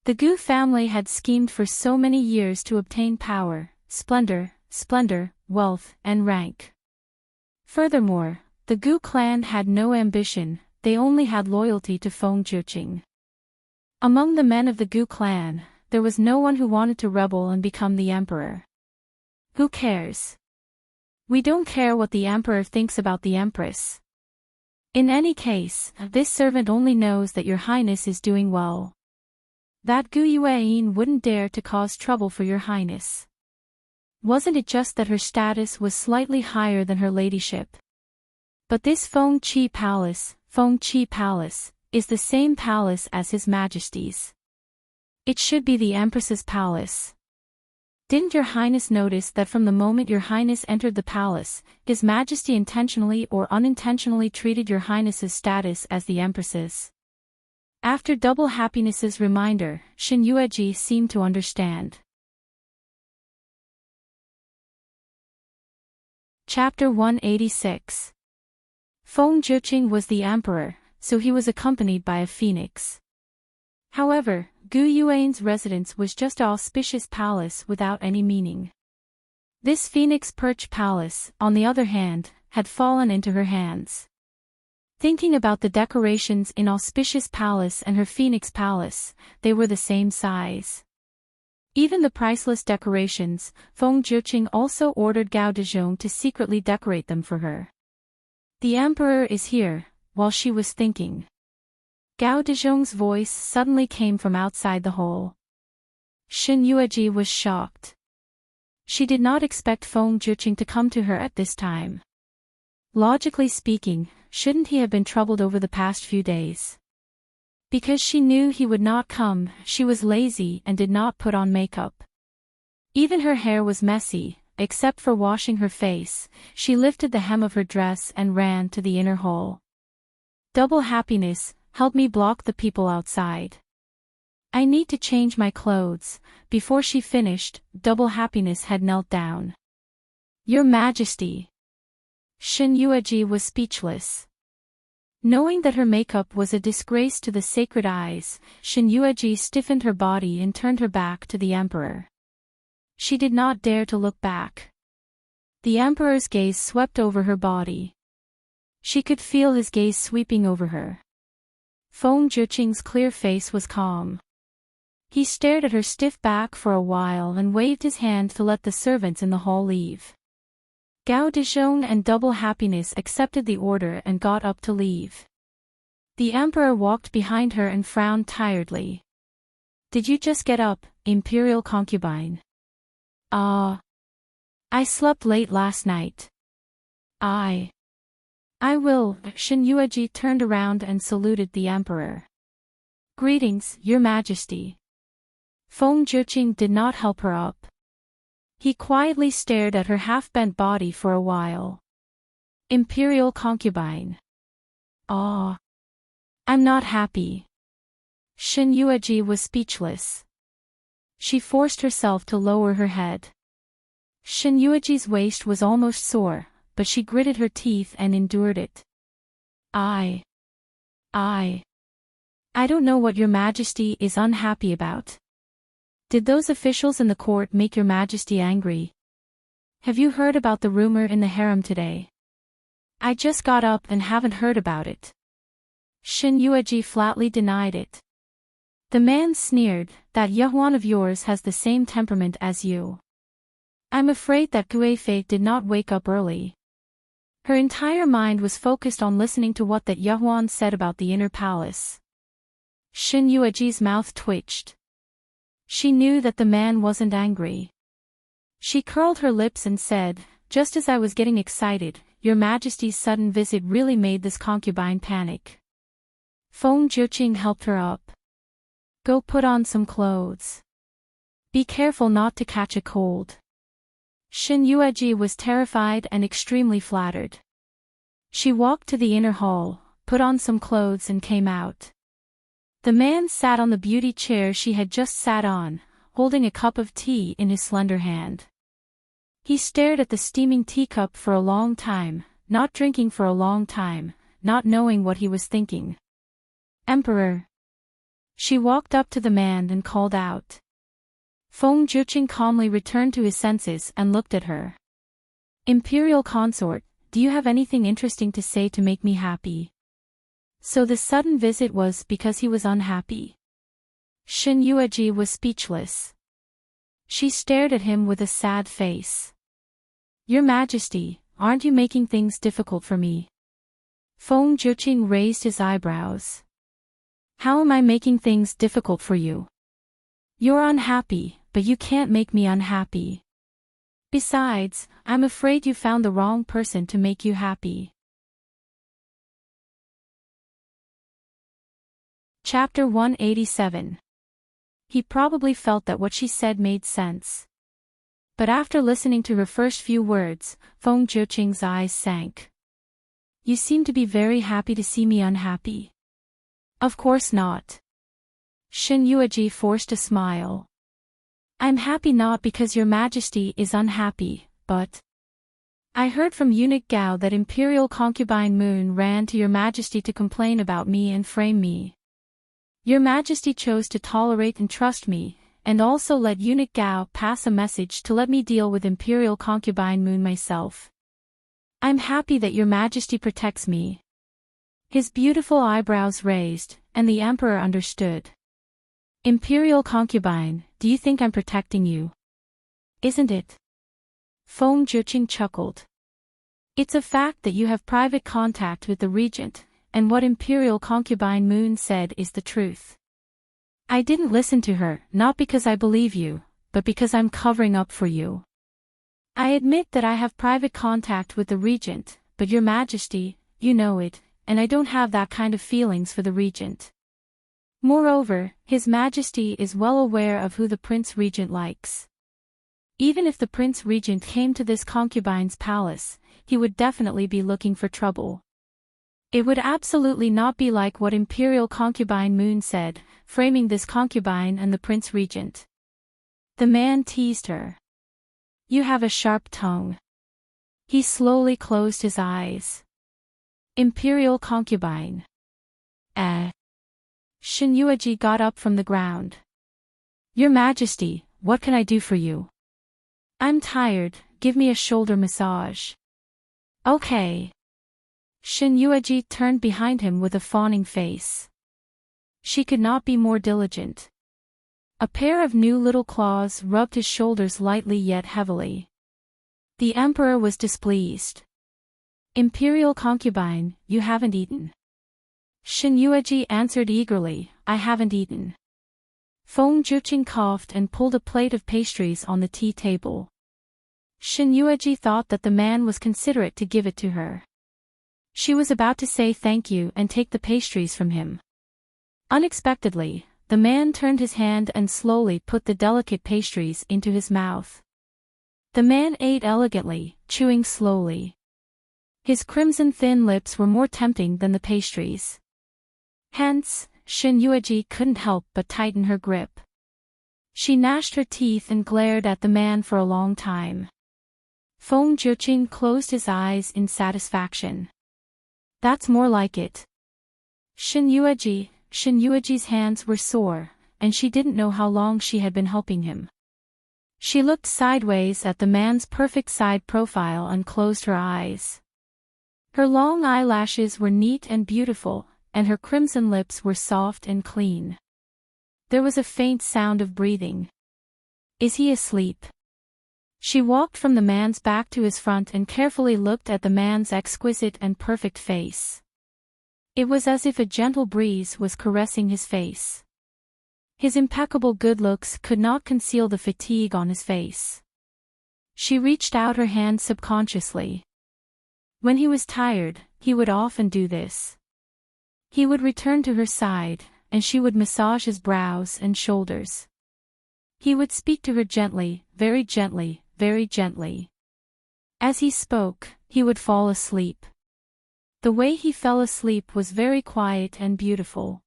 The Gu family had schemed for so many years to obtain power, splendor, wealth, and rank. Furthermore, The Gu clan had no ambition, they only had loyalty to Feng Zhiqing. Among the men of the Gu clan, there was no one who wanted to rebel and become the emperor. Who cares? We don't care what the emperor thinks about the empress. In any case, this servant only knows that your highness is doing well. That Gu Yuan wouldn't dare to cause trouble for your highness. Wasn't it just that her status was slightly higher than her ladyship? But this Feng Qi Palace, is the same palace as His Majesty's. It should be the Empress's palace. Didn't your highness notice that from the moment your highness entered the palace, His Majesty intentionally or unintentionally treated your highness's status as the empress's? After Double Happiness's reminder, Shen Yueji seemed to understand. Chapter 186. Feng Zhiqing was the emperor, so he was accompanied by a phoenix. However, Gu Yuan's residence was just an auspicious palace without any meaning. This phoenix perch palace, on the other hand, had fallen into her hands. Thinking about the decorations in Auspicious Palace and her Phoenix Palace, they were the same size. Even the priceless decorations, Feng Zhiqing also ordered Gao Dezhong to secretly decorate them for her. The emperor is here, while she was thinking. Gao Dezhong's voice suddenly came from outside the hole. Shen Yueji was shocked. She did not expect Feng Zhiqing to come to her at this time. Logically speaking, shouldn't he have been troubled over the past few days? Because she knew he would not come, she was lazy and did not put on makeup. Even her hair was messy, except for washing her face. She lifted the hem of her dress and ran to the inner hall. Double Happiness, help me block the people outside. I need to change my clothes. Before she finished, Double Happiness had knelt down. Your Majesty. Shen Yueji was speechless. Knowing that her makeup was a disgrace to the sacred eyes, Shen Yueji stiffened her body and turned her back to the emperor. She did not dare to look back. The emperor's gaze swept over her body. She could feel his gaze sweeping over her. Feng Zhiqing's clear face was calm. He stared at her stiff back for a while and waved his hand to let the servants in the hall leave. Gao Dezhong and Double Happiness accepted the order and got up to leave. The emperor walked behind her and frowned tiredly. Did you just get up, imperial concubine? I slept late last night. I will. Shen Yueji turned around and saluted the emperor. Greetings, your majesty. Feng Zhiqing did not help her up. He quietly stared at her half-bent body for a while. Imperial concubine. I'm not happy. Shen Yueji was speechless. She forced herself to lower her head. Shen Yueji's waist was almost sore, but she gritted her teeth and endured it. I don't know what your majesty is unhappy about. Did those officials in the court make your majesty angry? Have you heard about the rumor in the harem today? I just got up and haven't heard about it. Shen Yueji flatly denied it. The man sneered, that Yahuan of yours has the same temperament as you. I'm afraid that Guifei did not wake up early. Her entire mind was focused on listening to what that Yahuan said about the inner palace. Shen Yueji's mouth twitched. She knew that the man wasn't angry. She curled her lips and said, just as I was getting excited, your majesty's sudden visit really made this concubine panic. Feng Zhiqing helped her up. Go put on some clothes. Be careful not to catch a cold. Shen Yueji was terrified and extremely flattered. She walked to the inner hall, put on some clothes and came out. The man sat on the beauty chair she had just sat on, holding a cup of tea in his slender hand. He stared at the steaming teacup for a long time, not drinking for a long time, not knowing what he was thinking. Emperor. She walked up to the man and called out. Feng Zhiqing calmly returned to his senses and looked at her. Imperial consort, do you have anything interesting to say to make me happy? So the sudden visit was because he was unhappy. Shin Yueji was speechless. She stared at him with a sad face. Your Majesty, aren't you making things difficult for me? Feng Jiuqing raised his eyebrows. How am I making things difficult for you? You're unhappy, but you can't make me unhappy. Besides, I'm afraid you found the wrong person to make you happy. Chapter 187. He probably felt that what she said made sense. But after listening to her first few words, Feng Jiuqing's eyes sank. You seem to be very happy to see me unhappy. Of course not. Shin Yueji forced a smile. I'm happy not because your Majesty is unhappy, but... I heard from eunuch Gao that Imperial concubine Moon ran to your Majesty to complain about me and frame me. Your Majesty chose to tolerate and trust me, and also let eunuch Gao pass a message to let me deal with Imperial concubine Moon myself. I'm happy that your Majesty protects me. His beautiful eyebrows raised, and the Emperor understood. Imperial concubine, do you think I'm protecting you? Isn't it? Feng Jiuqing chuckled. It's a fact that you have private contact with the regent, and what Imperial concubine Moon said is the truth. I didn't listen to her, not because I believe you, but because I'm covering up for you. I admit that I have private contact with the regent, but your Majesty, you know it, and I don't have that kind of feelings for the regent. Moreover, His Majesty is well aware of who the Prince Regent likes. Even if the Prince Regent came to this concubine's palace, he would definitely be looking for trouble. It would absolutely not be like what Imperial concubine Moon said, framing this concubine and the Prince Regent. The man teased her. You have a sharp tongue. He slowly closed his eyes. Imperial concubine. Shin Yueji got up from the ground. Your Majesty, what can I do for you? I'm tired, give me a shoulder massage. Okay. Shin Yueji turned behind him with a fawning face. She could not be more diligent. A pair of new little claws rubbed his shoulders lightly yet heavily. The Emperor was displeased. Imperial concubine, you haven't eaten. Shin Yueji answered eagerly, I haven't eaten. Feng Jiuqing coughed and pulled a plate of pastries on the tea table. Shin Yueji thought that the man was considerate to give it to her. She was about to say thank you and take the pastries from him. Unexpectedly, the man turned his hand and slowly put the delicate pastries into his mouth. The man ate elegantly, chewing slowly. His crimson thin lips were more tempting than the pastries. Hence, Shin Yueji couldn't help but tighten her grip. She gnashed her teeth and glared at the man for a long time. Feng Jiuqing closed his eyes in satisfaction. That's more like it. Shin Yueji's hands were sore, and she didn't know how long she had been helping him. She looked sideways at the man's perfect side profile and closed her eyes. Her long eyelashes were neat and beautiful, and her crimson lips were soft and clean. There was a faint sound of breathing. Is he asleep? She walked from the man's back to his front and carefully looked at the man's exquisite and perfect face. It was as if a gentle breeze was caressing his face. His impeccable good looks could not conceal the fatigue on his face. She reached out her hand subconsciously. When he was tired, he would often do this. He would return to her side, and she would massage his brows and shoulders. He would speak to her gently, very gently, very gently. As he spoke, he would fall asleep. The way he fell asleep was very quiet and beautiful.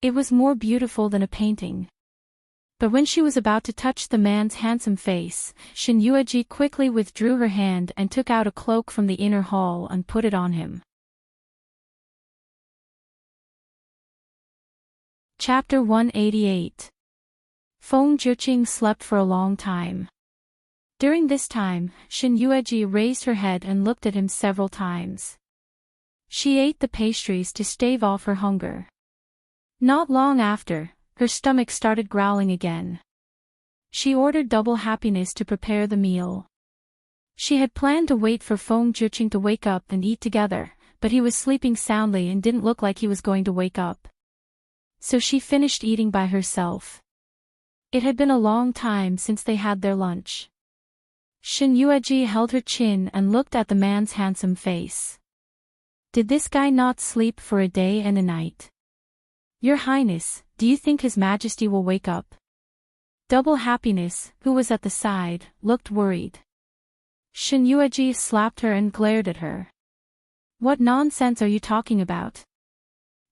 It was more beautiful than a painting. But when she was about to touch the man's handsome face, Shin Yueji quickly withdrew her hand and took out a cloak from the inner hall and put it on him. Chapter 188. Feng Jiuqing slept for a long time. During this time, Shin Yueji raised her head and looked at him several times. She ate the pastries to stave off her hunger. Not long after, her stomach started growling again. She ordered double happiness to prepare the meal. She had planned to wait for Feng Juqing to wake up and eat together, but he was sleeping soundly and didn't look like he was going to wake up. So she finished eating by herself. It had been a long time since they had their lunch. Shin Yueji held her chin and looked at the man's handsome face. Did this guy not sleep for a day and a night? Your Highness, do you think His Majesty will wake up? Double Happiness, who was at the side, looked worried. Shin Yueji slapped her and glared at her. What nonsense are you talking about?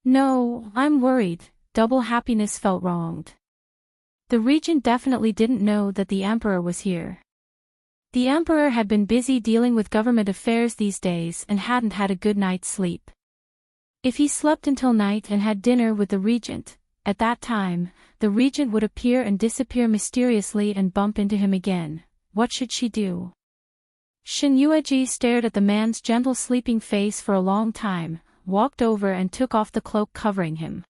No, I'm worried. Double Happiness felt wronged. The regent definitely didn't know that the emperor was here. The emperor had been busy dealing with government affairs these days and hadn't had a good night's sleep. If he slept until night and had dinner with the regent, at that time, the regent would appear and disappear mysteriously and bump into him again. What should she do? Shin Yueji stared at the man's gentle sleeping face for a long time, walked over and took off the cloak covering him.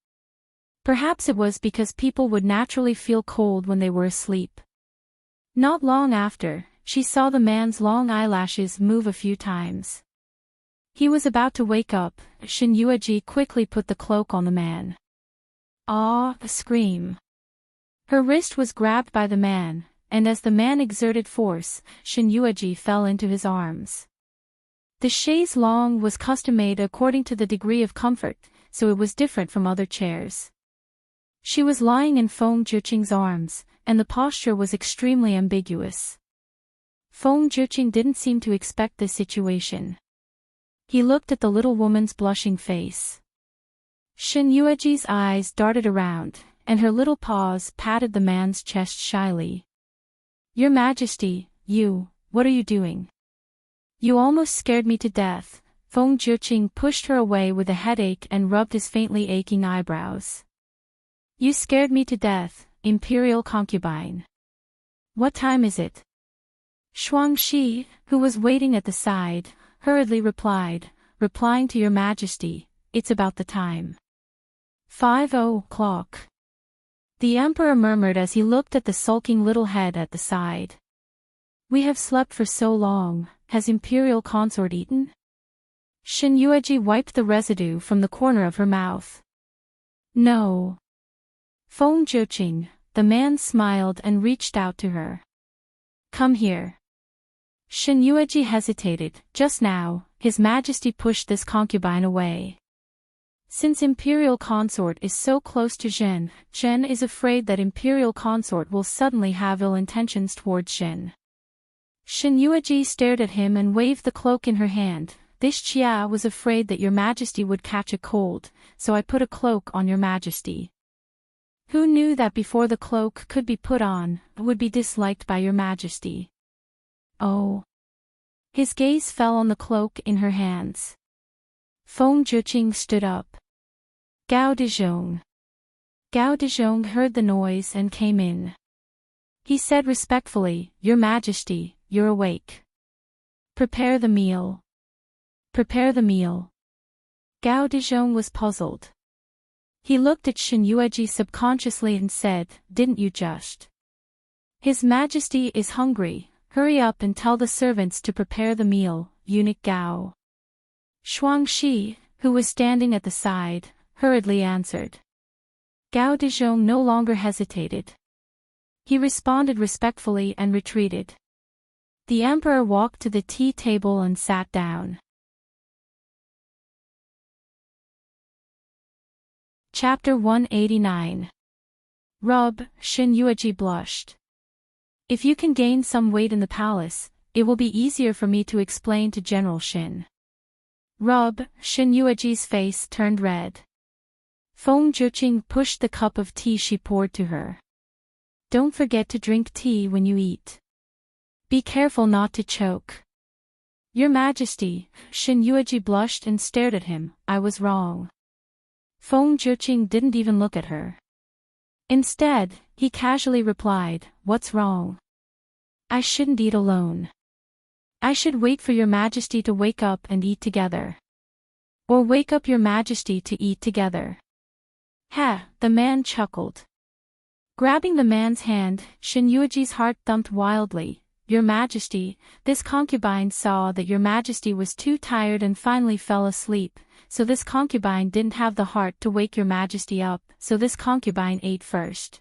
Perhaps it was because people would naturally feel cold when they were asleep. Not long after, she saw the man's long eyelashes move a few times. He was about to wake up. Shin Yueji quickly put the cloak on the man. Ah, a scream. Her wrist was grabbed by the man, and as the man exerted force, Shin Yueji fell into his arms. The chaise longue was custom-made according to the degree of comfort, so it was different from other chairs. She was lying in Feng Juqing's arms, and the posture was extremely ambiguous. Feng Juqing didn't seem to expect this situation. He looked at the little woman's blushing face. Shin Yueji's eyes darted around, and her little paws patted the man's chest shyly. Your Majesty, what are you doing? You almost scared me to death. Feng Juqing pushed her away with a headache and rubbed his faintly aching eyebrows. You scared me to death, imperial concubine. What time is it? Shuangxi, who was waiting at the side, hurriedly replied, replying to Your Majesty, it's about the time. 5:00. The emperor murmured as he looked at the sulking little head at the side. We have slept for so long, has imperial consort eaten? Shin Yueji wiped the residue from the corner of her mouth. No. Feng Juqing, the man smiled and reached out to her. Come here. Shin Yueji hesitated. Just now, His Majesty pushed this concubine away. Since imperial consort is so close to Zhen, Zhen is afraid that imperial consort will suddenly have ill intentions towards Zhen. Shin Yueji stared at him and waved the cloak in her hand. This Chia was afraid that Your Majesty would catch a cold, so I put a cloak on Your Majesty. Who knew that before the cloak could be put on, it would be disliked by Your Majesty? Oh. His gaze fell on the cloak in her hands. Feng Juqing stood up. Gao Dezhong. Gao Dezhong heard the noise and came in. He said respectfully, Your Majesty, you're awake. Prepare the meal. Prepare the meal. Gao Dezhong was puzzled. He looked at Shin Yueji subconsciously and said, Didn't you just? His Majesty is hungry. Hurry up and tell the servants to prepare the meal, eunuch Gao. Shuangxi, who was standing at the side, hurriedly answered. Gao Dezhong no longer hesitated. He responded respectfully and retreated. The emperor walked to the tea table and sat down. Chapter 189. Shin Yueji blushed. If you can gain some weight in the palace, it will be easier for me to explain to General Shin. Shin Yueji's face turned red. Feng Juqing pushed the cup of tea she poured to her. Don't forget to drink tea when you eat. Be careful not to choke. Your Majesty, Shin Yueji blushed and stared at him. I was wrong. Feng Juqing didn't even look at her. Instead, he casually replied, What's wrong? I shouldn't eat alone. I should wait for your majesty to wake up and eat together. Or wake up your majesty to eat together. Ha, the man chuckled. Grabbing the man's hand, Shinyuji's heart thumped wildly. Your majesty, this concubine saw that your majesty was too tired and finally fell asleep, so this concubine didn't have the heart to wake your majesty up, so this concubine ate first.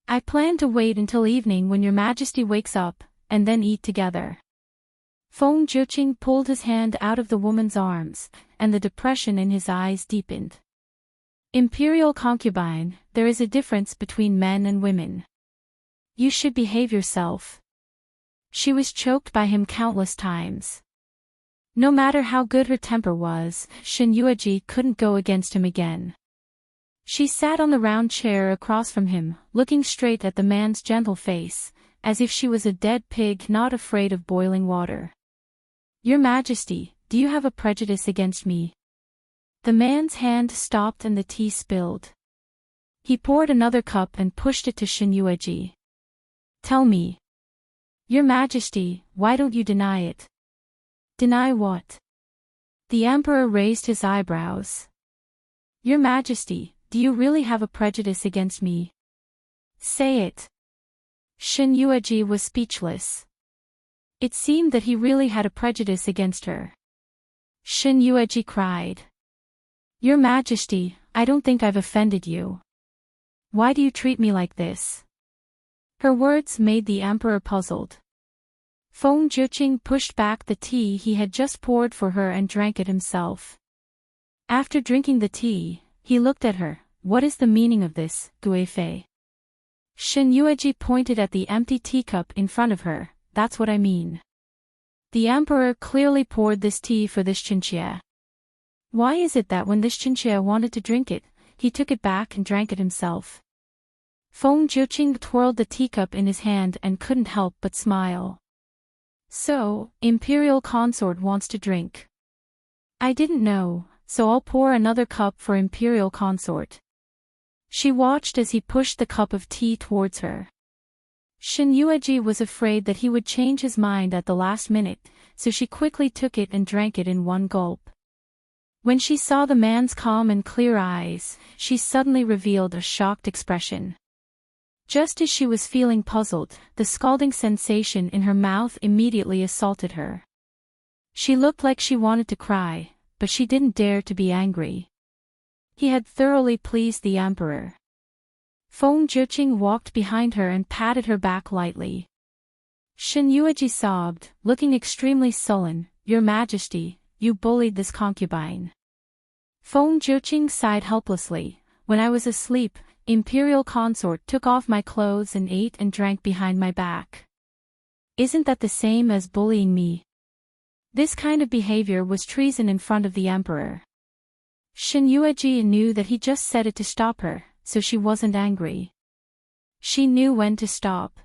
I plan to wait until evening when your majesty wakes up, and then eat together. Feng Zhiqing pulled his hand out of the woman's arms, and the depression in his eyes deepened. Imperial concubine, there is a difference between men and women. You should behave yourself. She was choked by him countless times. No matter how good her temper was, Shinyuji couldn't go against him again. She sat on the round chair across from him, looking straight at the man's gentle face, as if she was a dead pig not afraid of boiling water. Your Majesty, do you have a prejudice against me? The man's hand stopped and the tea spilled. He poured another cup and pushed it to Shinyuji. Tell me. Your Majesty, why don't you deny it? Deny what? The Emperor raised his eyebrows. Your Majesty, do you really have a prejudice against me? Say it. Shinyuji was speechless. It seemed that he really had a prejudice against her. Shinyuji cried. Your Majesty, I don't think I've offended you. Why do you treat me like this? Her words made the Emperor puzzled. Feng Zhiqing pushed back the tea he had just poured for her and drank it himself. After drinking the tea, he looked at her. What is the meaning of this, Guifei? Shinyuji pointed at the empty teacup in front of her. That's what I mean. The Emperor clearly poured this tea for this Chinchilla. Why is it that when this Chinchilla wanted to drink it, he took it back and drank it himself? Feng Zhiqing twirled the teacup in his hand and couldn't help but smile. So, Imperial Consort wants to drink. I didn't know, so I'll pour another cup for Imperial Consort. She watched as he pushed the cup of tea towards her. Shinyuji was afraid that he would change his mind at the last minute, so she quickly took it and drank it in one gulp. When she saw the man's calm and clear eyes, she suddenly revealed a shocked expression. Just as she was feeling puzzled, the scalding sensation in her mouth immediately assaulted her. She looked like she wanted to cry, but she didn't dare to be angry. He had thoroughly pleased the Emperor. Feng Zhiqing walked behind her and patted her back lightly. Shinyuji sobbed, looking extremely sullen. Your Majesty, you bullied this concubine. Feng Zhiqing sighed helplessly. When I was asleep, Imperial Consort took off my clothes and ate and drank behind my back. Isn't that the same as bullying me? This kind of behavior was treason in front of the Emperor. Shinyuji knew that he just said it to stop her, so she wasn't angry. She knew when to stop.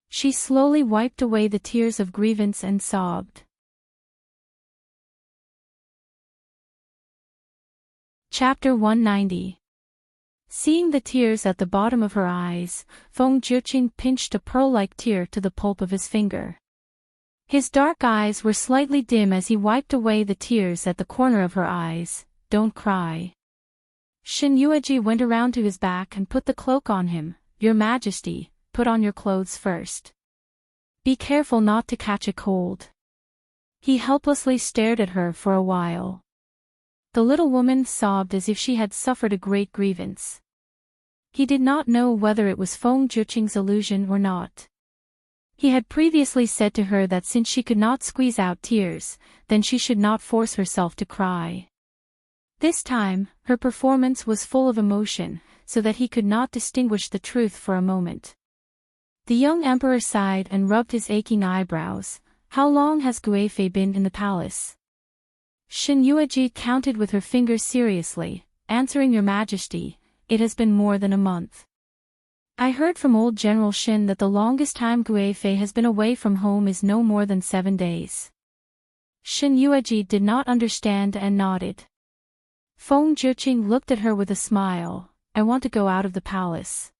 She slowly wiped away the tears of grievance and sobbed. Chapter 190. Seeing the tears at the bottom of her eyes, Feng Zhiqing pinched a pearl-like tear to the pulp of his finger. His dark eyes were slightly dim as he wiped away the tears at the corner of her eyes. Don't cry. Shinyuji went around to his back and put the cloak on him. Your Majesty, put on your clothes first. Be careful not to catch a cold. He helplessly stared at her for a while. The little woman sobbed as if she had suffered a great grievance. He did not know whether it was Feng Zhiqing's illusion or not. He had previously said to her that since she could not squeeze out tears, then she should not force herself to cry. This time, her performance was full of emotion, so that he could not distinguish the truth for a moment. The young emperor sighed and rubbed his aching eyebrows. How long has Guifei been in the palace? Shinyuji counted with her fingers seriously, answering Your Majesty, it has been more than a month. I heard from old General Shin that the longest time Guifei has been away from home is no more than 7 days. Shinyuji did not understand and nodded. Feng Zhiqing looked at her with a smile. I want to go out of the palace.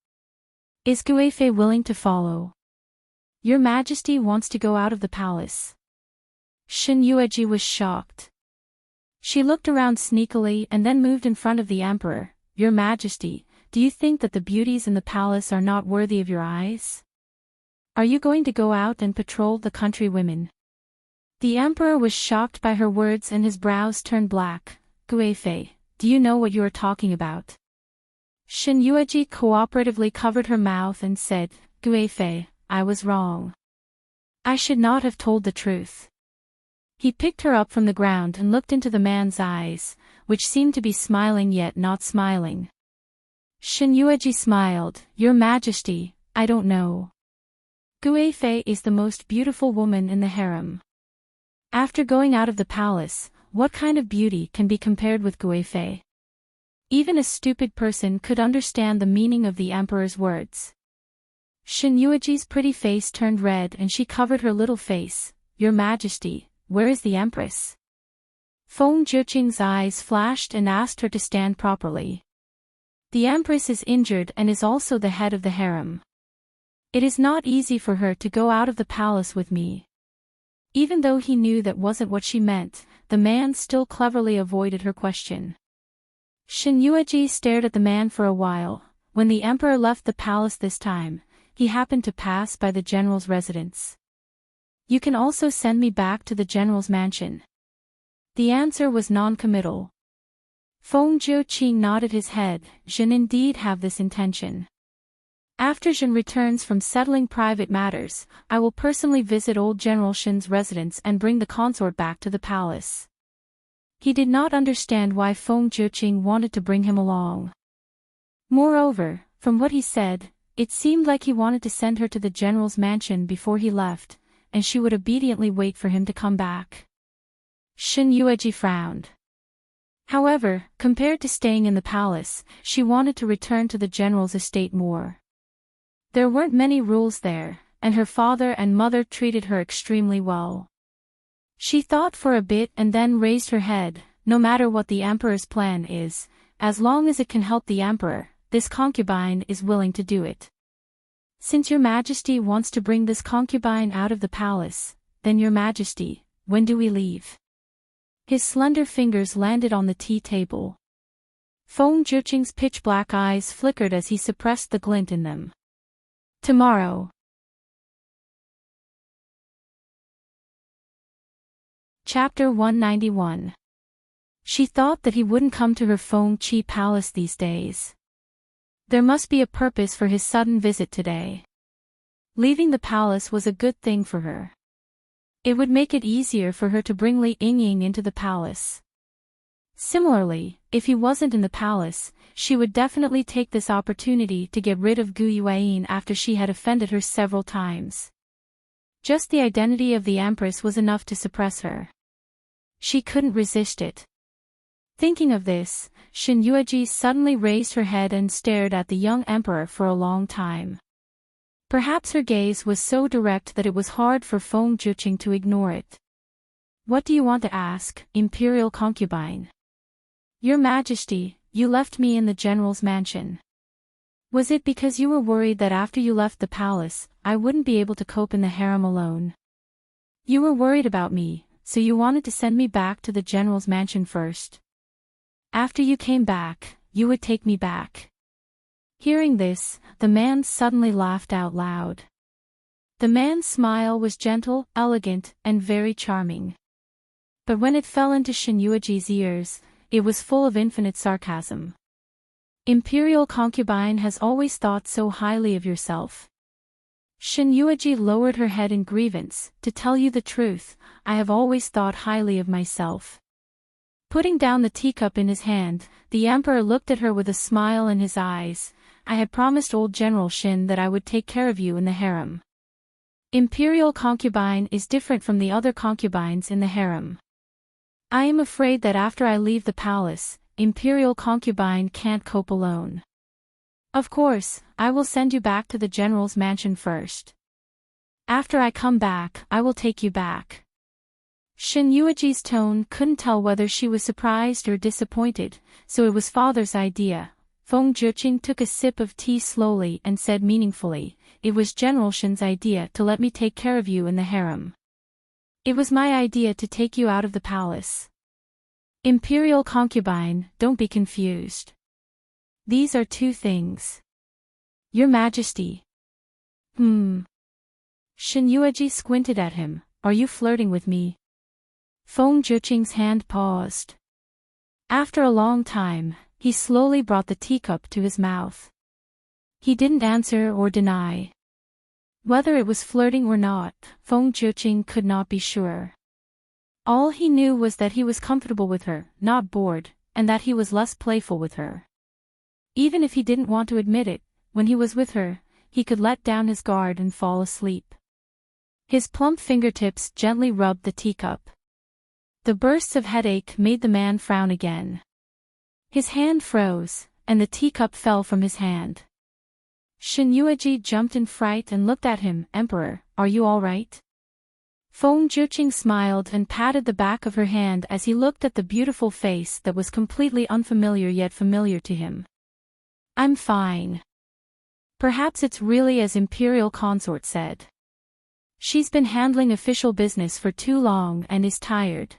Is Guifei willing to follow? Your Majesty wants to go out of the palace. Shin Yueji was shocked. She looked around sneakily and then moved in front of the emperor. Your Majesty, do you think that the beauties in the palace are not worthy of your eyes? Are you going to go out and patrol the country women? The emperor was shocked by her words and his brows turned black. Guifei, do you know what you are talking about? Shin Yueji cooperatively covered her mouth and said, Guifei, I was wrong. I should not have told the truth. He picked her up from the ground and looked into the man's eyes, which seemed to be smiling yet not smiling. Shin Yueji smiled. Your Majesty, I don't know. Guifei is the most beautiful woman in the harem. After going out of the palace, what kind of beauty can be compared with Guifei? Even a stupid person could understand the meaning of the emperor's words. Shin Yueji's pretty face turned red and she covered her little face. Your Majesty, where is the empress? Feng Jiuqing's eyes flashed and asked her to stand properly. The empress is injured and is also the head of the harem. It is not easy for her to go out of the palace with me. Even though he knew that wasn't what she meant, the man still cleverly avoided her question. Shin Yueji stared at the man for a while. When the emperor left the palace this time, he happened to pass by the general's residence. You can also send me back to the general's mansion. The answer was non-committal. Feng Jiuqing nodded his head. Jin indeed have this intention. After Jin returns from settling private matters, I will personally visit old General Shin's residence and bring the consort back to the palace. He did not understand why Feng Jiuqing wanted to bring him along. Moreover, from what he said, it seemed like he wanted to send her to the general's mansion before he left, and she would obediently wait for him to come back. Shin Yueji frowned. However, compared to staying in the palace, she wanted to return to the general's estate more. There weren't many rules there, and her father and mother treated her extremely well. She thought for a bit and then raised her head. No matter what the emperor's plan is, as long as it can help the emperor, this concubine is willing to do it. Since your Majesty wants to bring this concubine out of the palace, then your Majesty, when do we leave? His slender fingers landed on the tea table. Feng Jiuqing's pitch-black eyes flickered as he suppressed the glint in them. Tomorrow. Chapter 191. She thought that he wouldn't come to her Feng Qi palace these days. There must be a purpose for his sudden visit today. Leaving the palace was a good thing for her. It would make it easier for her to bring Li Yingying into the palace. Similarly, if he wasn't in the palace, she would definitely take this opportunity to get rid of Gu Yueyin after she had offended her several times. Just the identity of the empress was enough to suppress her. She couldn't resist it. Thinking of this, Shin Yueji suddenly raised her head and stared at the young emperor for a long time. Perhaps her gaze was so direct that it was hard for Feng Jiuqing to ignore it. What do you want to ask, imperial concubine? Your Majesty, you left me in the general's mansion. Was it because you were worried that after you left the palace, I wouldn't be able to cope in the harem alone? You were worried about me, so you wanted to send me back to the general's mansion first. After you came back, you would take me back. Hearing this, the man suddenly laughed out loud. The man's smile was gentle, elegant, and very charming. But when it fell into Shin Yueji's ears, it was full of infinite sarcasm. Imperial concubine has always thought so highly of yourself. Shin Yueji lowered her head in grievance. To tell you the truth, I have always thought highly of myself. Putting down the teacup in his hand, the emperor looked at her with a smile in his eyes. I had promised old General Shin that I would take care of you in the harem. Imperial concubine is different from the other concubines in the harem. I am afraid that after I leave the palace, imperial concubine can't cope alone. Of course, I will send you back to the general's mansion first. After I come back, I will take you back. Shin Yueji's tone couldn't tell whether she was surprised or disappointed, so it was father's idea. Feng Zhiqing took a sip of tea slowly and said meaningfully, "It was General Shen's idea to let me take care of you in the harem. It was my idea to take you out of the palace. Imperial concubine, don't be confused. These are two things. Your Majesty." Shen Yueji squinted at him. "Are you flirting with me?" Feng Zhiqing's hand paused. After a long time, he slowly brought the teacup to his mouth. He didn't answer or deny. Whether it was flirting or not, Feng Zhiqing could not be sure. All he knew was that he was comfortable with her, not bored, and that he was less playful with her. Even if he didn't want to admit it, when he was with her, he could let down his guard and fall asleep. His plump fingertips gently rubbed the teacup. The bursts of headache made the man frown again. His hand froze, and the teacup fell from his hand. Shen Yueji jumped in fright and looked at him. "Emperor, are you all right?" Feng Zhiqing smiled and patted the back of her hand as he looked at the beautiful face that was completely unfamiliar yet familiar to him. "I'm fine. Perhaps it's really as Imperial Consort said. She's been handling official business for too long and is tired."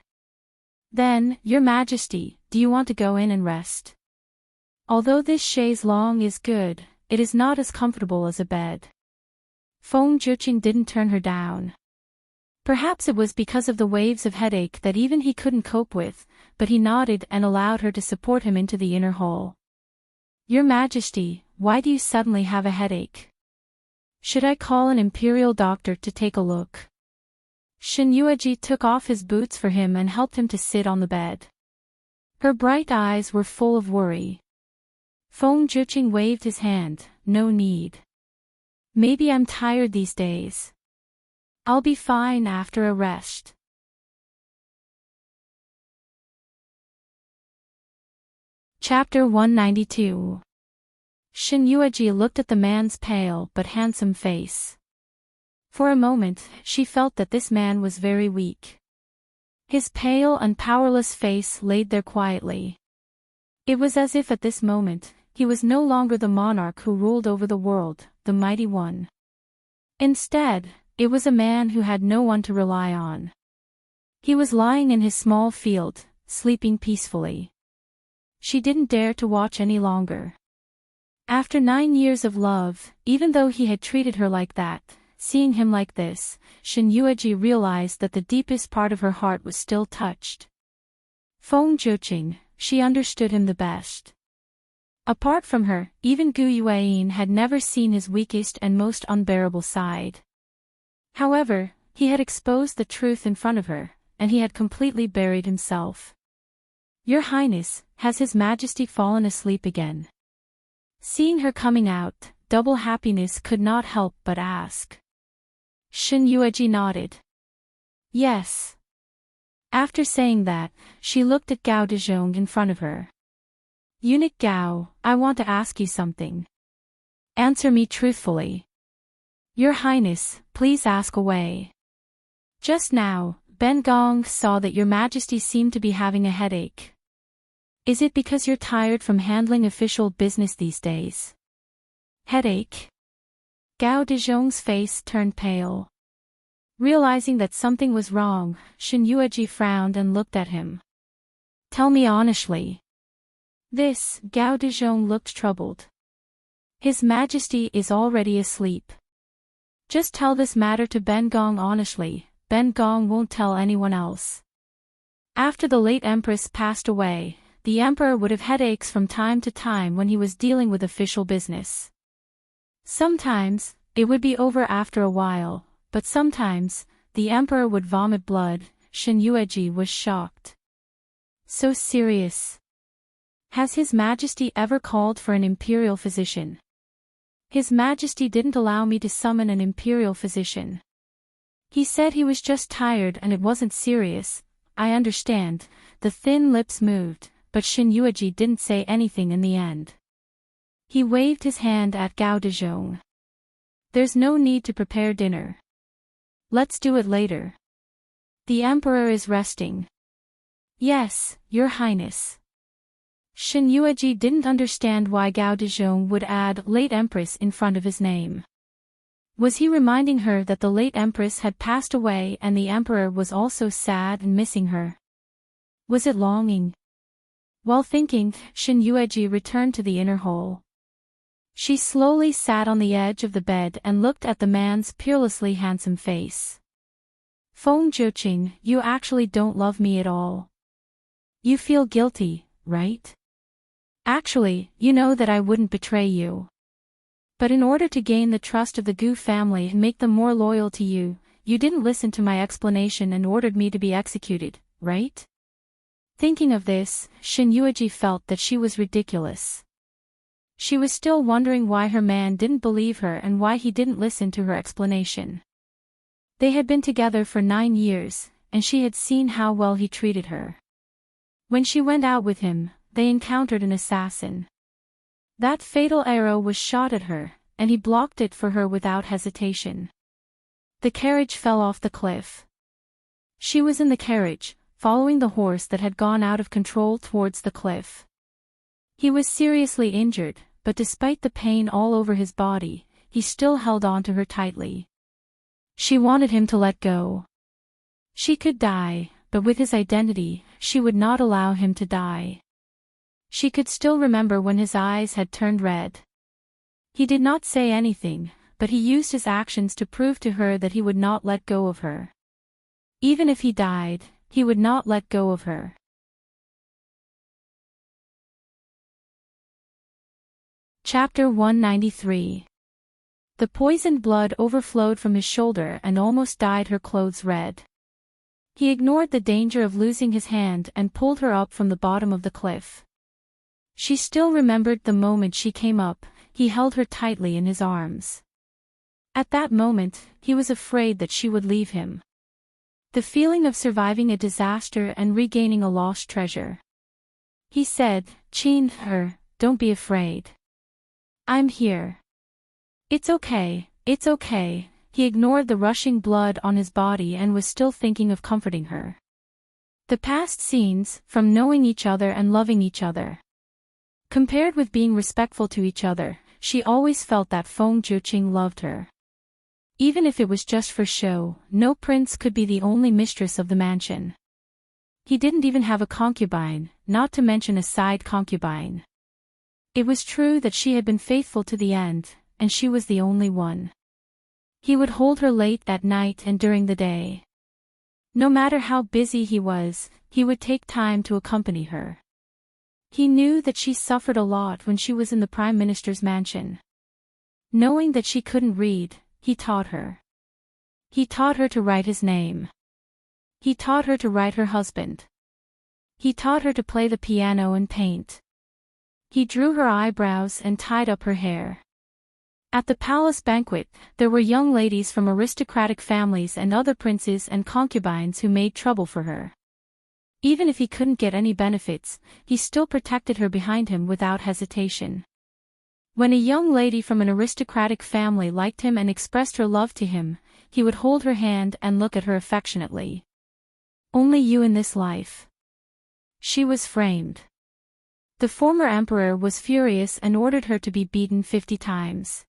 "Then, Your Majesty, do you want to go in and rest? Although this chaise longue is good, it is not as comfortable as a bed." Feng Zhiqing didn't turn her down. Perhaps it was because of the waves of headache that even he couldn't cope with, but he nodded and allowed her to support him into the inner hall. "Your Majesty, why do you suddenly have a headache? Should I call an imperial doctor to take a look?" Shen Yueji took off his boots for him and helped him to sit on the bed. Her bright eyes were full of worry. Feng Zhiqing waved his hand. "No need. Maybe I'm tired these days. I'll be fine after a rest." Chapter 192. Shen Yueji looked at the man's pale but handsome face. For a moment, she felt that this man was very weak. His pale and powerless face laid there quietly. It was as if at this moment, he was no longer the monarch who ruled over the world, the mighty one. Instead, it was a man who had no one to rely on. He was lying in his small field, sleeping peacefully. She didn't dare to watch any longer. After 9 years of love, even though he had treated her like that, seeing him like this, Shen Yueji realized that the deepest part of her heart was still touched. Feng Zhiqing, she understood him the best. Apart from her, even Gu Yueyin had never seen his weakest and most unbearable side. However, he had exposed the truth in front of her, and he had completely buried himself. "Your Highness, has His Majesty fallen asleep again?" Seeing her coming out, double happiness could not help but ask. Shen Yueji nodded. "Yes." After saying that, she looked at Gao Dezhong in front of her. "Eunuch Gao, I want to ask you something. Answer me truthfully." "Your Highness, please ask away." "Just now, Ben Gong saw that Your Majesty seemed to be having a headache. Is it because you're tired from handling official business these days?" "Headache?" Gao Dezhong's face turned pale. Realizing that something was wrong, Shen Yueji frowned and looked at him. "Tell me honestly." This, Gao Dezhong looked troubled. "His Majesty is already asleep. Just tell this matter to Ben Gong honestly, Ben Gong won't tell anyone else." After the late Empress passed away, the Emperor would have headaches from time to time when he was dealing with official business. Sometimes, it would be over after a while, but sometimes, the Emperor would vomit blood. Shen Yueji was shocked. "So serious. Has His Majesty ever called for an imperial physician?" "His Majesty didn't allow me to summon an imperial physician. He said he was just tired and it wasn't serious." "I understand." The thin lips moved, but Shen Yueji didn't say anything in the end. He waved his hand at Gao Dezhong. "There's no need to prepare dinner. Let's do it later. The Emperor is resting." "Yes, Your Highness." Shin Yueji didn't understand why Gao Dezhong would add late Empress in front of his name. Was he reminding her that the late Empress had passed away and the Emperor was also sad and missing her? Was it longing? While thinking, Shin Yueji returned to the inner hall. She slowly sat on the edge of the bed and looked at the man's peerlessly handsome face. Feng Jiuqing, you actually don't love me at all. You feel guilty, right? Actually, you know that I wouldn't betray you. But in order to gain the trust of the Gu family and make them more loyal to you, you didn't listen to my explanation and ordered me to be executed, right? Thinking of this, Shin Yueji felt that she was ridiculous. She was still wondering why her man didn't believe her and why he didn't listen to her explanation. They had been together for 9 years, and she had seen how well he treated her. When she went out with him, they encountered an assassin. That fatal arrow was shot at her, and he blocked it for her without hesitation. The carriage fell off the cliff. She was in the carriage, following the horse that had gone out of control towards the cliff. He was seriously injured, but despite the pain all over his body, he still held on to her tightly. She wanted him to let go. She could die, but with his identity, she would not allow him to die. She could still remember when his eyes had turned red. He did not say anything, but he used his actions to prove to her that he would not let go of her. Even if he died, he would not let go of her. Chapter 193. The poisoned blood overflowed from his shoulder and almost dyed her clothes red. He ignored the danger of losing his hand and pulled her up from the bottom of the cliff. She still remembered the moment she came up. He held her tightly in his arms. At that moment, he was afraid that she would leave him. The feeling of surviving a disaster and regaining a lost treasure. He said, "Chin her, don't be afraid. I'm here. It's okay, it's okay." He ignored the rushing blood on his body and was still thinking of comforting her. The past scenes, from knowing each other and loving each other. Compared with being respectful to each other, she always felt that Feng Jiuqing loved her. Even if it was just for show, no prince could be the only mistress of the mansion. He didn't even have a concubine, not to mention a side concubine. It was true that she had been faithful to the end, and she was the only one. He would hold her late at night and during the day. No matter how busy he was, he would take time to accompany her. He knew that she suffered a lot when she was in the Prime Minister's mansion. Knowing that she couldn't read, he taught her. He taught her to write his name. He taught her to write her husband. He taught her to play the piano and paint. He drew her eyebrows and tied up her hair. At the palace banquet, there were young ladies from aristocratic families and other princes and concubines who made trouble for her. Even if he couldn't get any benefits, he still protected her behind him without hesitation. When a young lady from an aristocratic family liked him and expressed her love to him, he would hold her hand and look at her affectionately. "Only you in this life." She was framed. The former emperor was furious and ordered her to be beaten 50 times.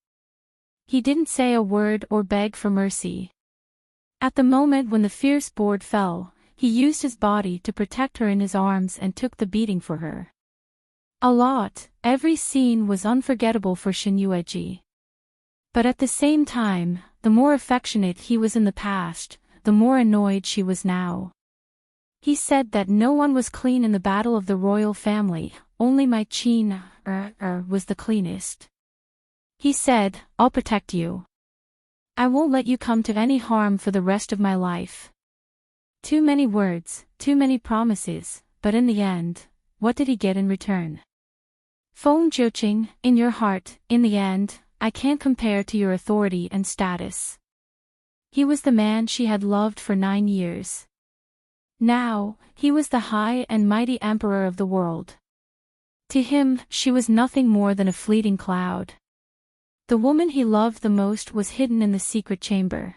He didn't say a word or beg for mercy. At the moment when the fierce board fell, he used his body to protect her in his arms and took the beating for her. Every scene was unforgettable for Shin Yueji. But at the same time, the more affectionate he was in the past, the more annoyed she was now. He said that no one was clean in the battle of the royal family, only my Chin was the cleanest. He said, "I'll protect you. I won't let you come to any harm for the rest of my life." Too many words, too many promises, but in the end, what did he get in return? "Feng Jiuqing, in your heart, in the end, I can't compare to your authority and status." He was the man she had loved for 9 years. Now, he was the high and mighty emperor of the world. To him, she was nothing more than a fleeting cloud. The woman he loved the most was hidden in the secret chamber.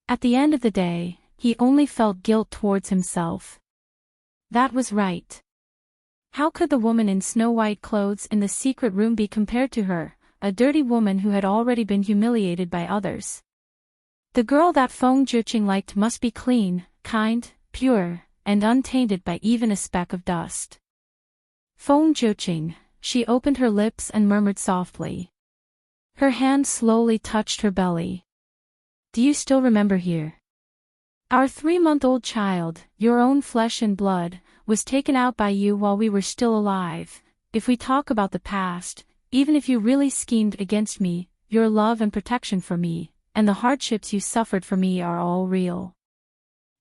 At the end of the day, he only felt guilt towards himself. That was right. How could the woman in snow-white clothes in the secret room be compared to her, a dirty woman who had already been humiliated by others? The girl that Feng Zhiqing liked must be clean, kind, pure, and untainted by even a speck of dust. Feng Zhiqing, she opened her lips and murmured softly. Her hand slowly touched her belly. Do you still remember here? Our 3-month-old child, your own flesh and blood, was taken out by you while we were still alive. If we talk about the past, even if you really schemed against me, your love and protection for me, and the hardships you suffered for me are all real.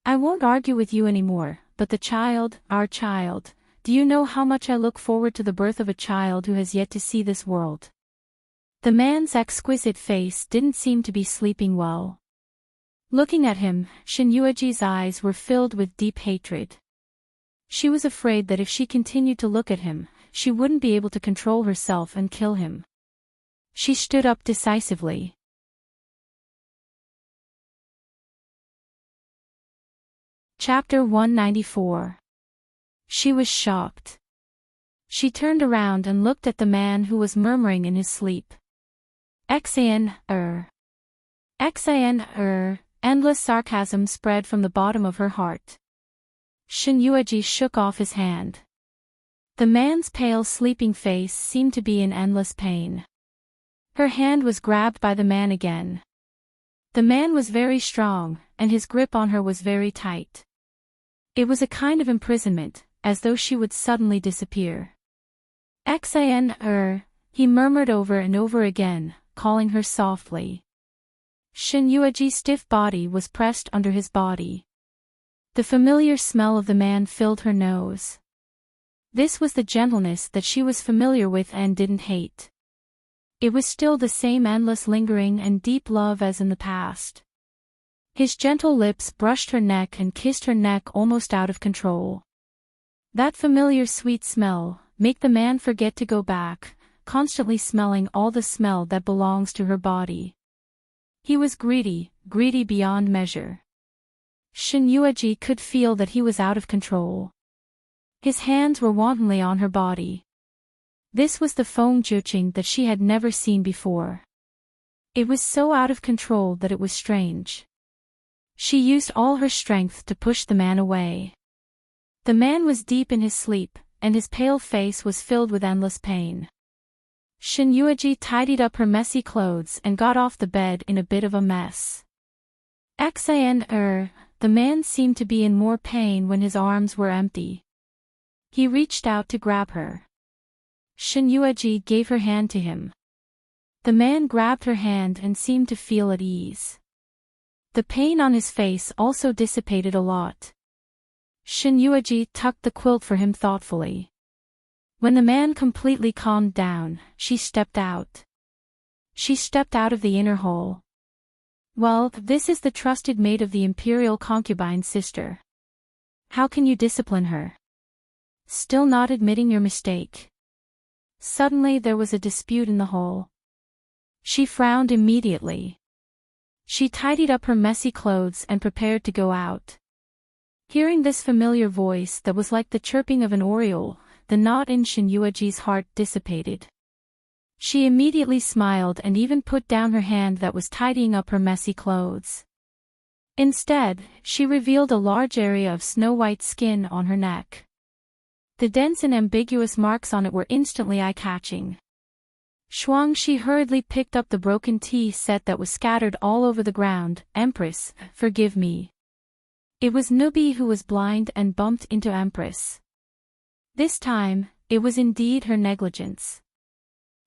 I won't argue with you anymore, but the child, our child, do you know how much I look forward to the birth of a child who has yet to see this world? The man's exquisite face didn't seem to be sleeping well. Looking at him, Shen Yueji's eyes were filled with deep hatred. She was afraid that if she continued to look at him, she wouldn't be able to control herself and kill him. She stood up decisively. Chapter 194. She was shocked. She turned around and looked at the man who was murmuring in his sleep. Xan, endless sarcasm spread from the bottom of her heart. Shen Yueji shook off his hand. The man's pale sleeping face seemed to be in endless pain. Her hand was grabbed by the man again. The man was very strong, and his grip on her was very tight. It was a kind of imprisonment, as though she would suddenly disappear. Xan, he murmured over and over again, calling her softly. Shen Yueji's stiff body was pressed under his body. The familiar smell of the man filled her nose. This was the gentleness that she was familiar with and didn't hate. It was still the same endless lingering and deep love as in the past. His gentle lips brushed her neck and kissed her neck almost out of control. That familiar sweet smell made the man forget to go back, constantly smelling all the smell that belongs to her body. He was greedy, greedy beyond measure. Shen Yueji could feel that he was out of control. His hands were wantonly on her body. This was the Feng Zhiqing that she had never seen before. It was so out of control that it was strange. She used all her strength to push the man away. The man was deep in his sleep, and his pale face was filled with endless pain. Shen Yueji tidied up her messy clothes and got off the bed in a bit of a mess. Xan, the man seemed to be in more pain when his arms were empty. He reached out to grab her. Shen Yueji gave her hand to him. The man grabbed her hand and seemed to feel at ease. The pain on his face also dissipated a lot. Shen Yueji tucked the quilt for him thoughtfully. When the man completely calmed down, she stepped out. She stepped out of the inner hole. Well, this is the trusted maid of the imperial concubine's sister. How can you discipline her? Still not admitting your mistake. Suddenly there was a dispute in the hole. She frowned immediately. She tidied up her messy clothes and prepared to go out. Hearing this familiar voice that was like the chirping of an oriole, the knot in Shen Yueji's heart dissipated. She immediately smiled and even put down her hand that was tidying up her messy clothes. Instead, she revealed a large area of snow-white skin on her neck. The dense and ambiguous marks on it were instantly eye-catching. She hurriedly picked up the broken tea set that was scattered all over the ground. Empress, forgive me. It was Nubi who was blind and bumped into Empress. This time, it was indeed her negligence.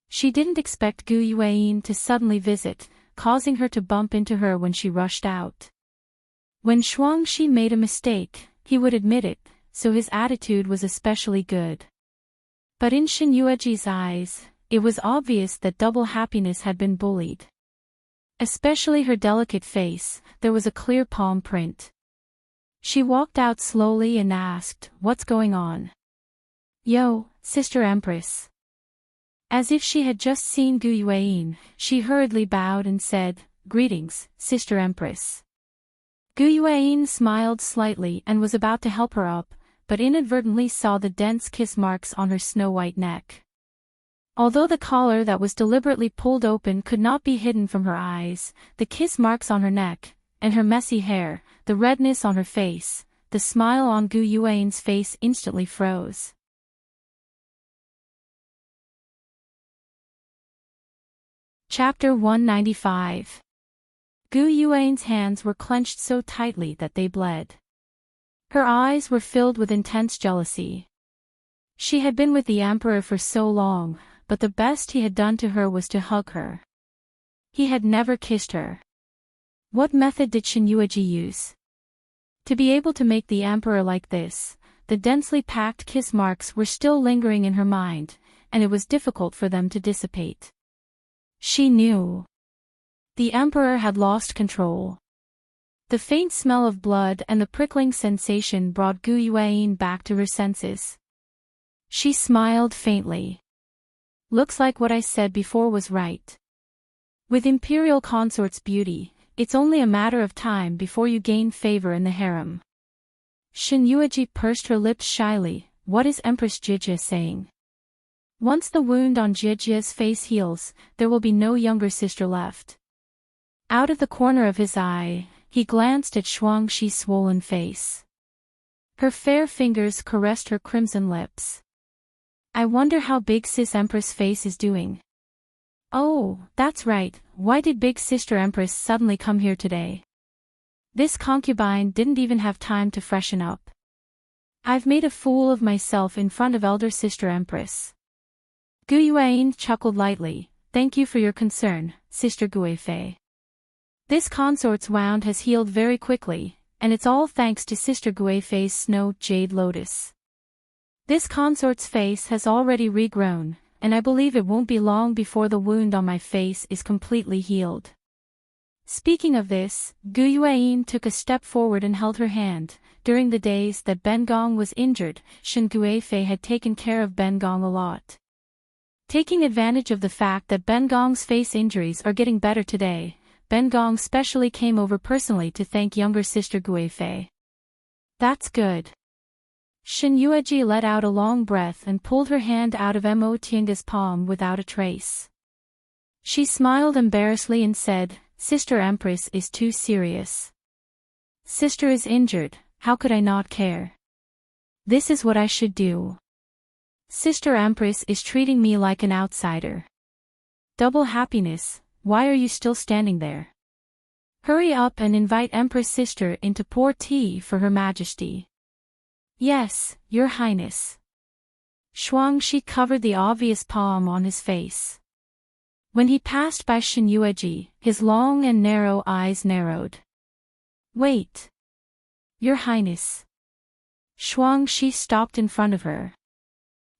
She didn't expect Gu Yueyin to suddenly visit, causing her to bump into her when she rushed out. When Shi made a mistake, he would admit it, so his attitude was especially good. But in Shen Yueji's eyes, it was obvious that double happiness had been bullied. Especially her delicate face, there was a clear palm print. She walked out slowly and asked, "What's going on?" "Yo, Sister Empress." As if she had just seen Gu Yueyin, she hurriedly bowed and said, "Greetings, Sister Empress." Gu Yueyin smiled slightly and was about to help her up, but inadvertently saw the dense kiss marks on her snow-white neck. Although the collar that was deliberately pulled open could not be hidden from her eyes, the kiss marks on her neck, and her messy hair, the redness on her face, the smile on Gu Yuan's face instantly froze. Chapter 195. Gu Yuan's hands were clenched so tightly that they bled. Her eyes were filled with intense jealousy. She had been with the Emperor for so long, but the best he had done to her was to hug her. He had never kissed her. What method did Shen Yueji use? To be able to make the Emperor like this, the densely packed kiss marks were still lingering in her mind, and it was difficult for them to dissipate. She knew. The Emperor had lost control. The faint smell of blood and the prickling sensation brought Gu Yuan back to her senses. She smiled faintly. Looks like what I said before was right. With Imperial Consort's beauty, it's only a matter of time before you gain favor in the harem. Shen Yueji pursed her lips shyly. What is Empress Jijia saying? Once the wound on Jijia's face heals, there will be no younger sister left. Out of the corner of his eye, he glanced at Shuangxi's swollen face. Her fair fingers caressed her crimson lips. I wonder how Big Sis Empress face is doing. Oh, that's right, why did Big Sister Empress suddenly come here today? This concubine didn't even have time to freshen up. I've made a fool of myself in front of Elder Sister Empress. Gu Yuan chuckled lightly. Thank you for your concern, Sister Guifei. This consort's wound has healed very quickly, and it's all thanks to Sister Guifei's snow jade lotus. This consort's face has already regrown, and I believe it won't be long before the wound on my face is completely healed. Speaking of this, Gu Yuan took a step forward and held her hand. During the days that Ben Gong was injured, Shen Guifei had taken care of Ben Gong a lot. Taking advantage of the fact that Ben Gong's face injuries are getting better today, Ben Gong specially came over personally to thank younger sister Guifei. That's good. Shen Yueji let out a long breath and pulled her hand out of Mo Tianga's palm without a trace. She smiled embarrassedly and said, Sister Empress is too serious. Sister is injured, how could I not care? This is what I should do. Sister Empress is treating me like an outsider. Double happiness, why are you still standing there? Hurry up and invite Empress Sister in to pour tea for Her Majesty. Yes, Your Highness. Shuangxi covered the obvious palm on his face. When he passed by Shen Yueji, his long and narrow eyes narrowed. Wait. Your Highness. Shuangxi stopped in front of her.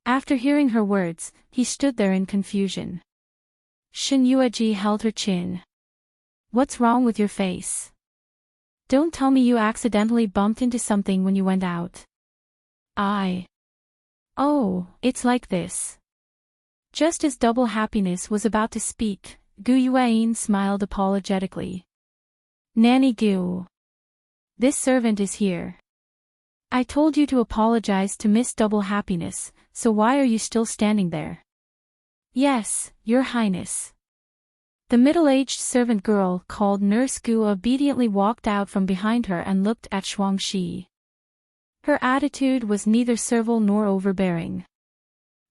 After hearing her words, he stood there in confusion. Shen Yueji held her chin. What's wrong with your face? Don't tell me you accidentally bumped into something when you went out. Oh, it's like this. Just as Double Happiness was about to speak, Gu Yuan smiled apologetically. Nanny Gu. This servant is here. I told you to apologize to Miss Double Happiness, so why are you still standing there? Yes, Your Highness. The middle-aged servant girl called Nurse Gu obediently walked out from behind her and looked at Shuangxi. Her attitude was neither servile nor overbearing.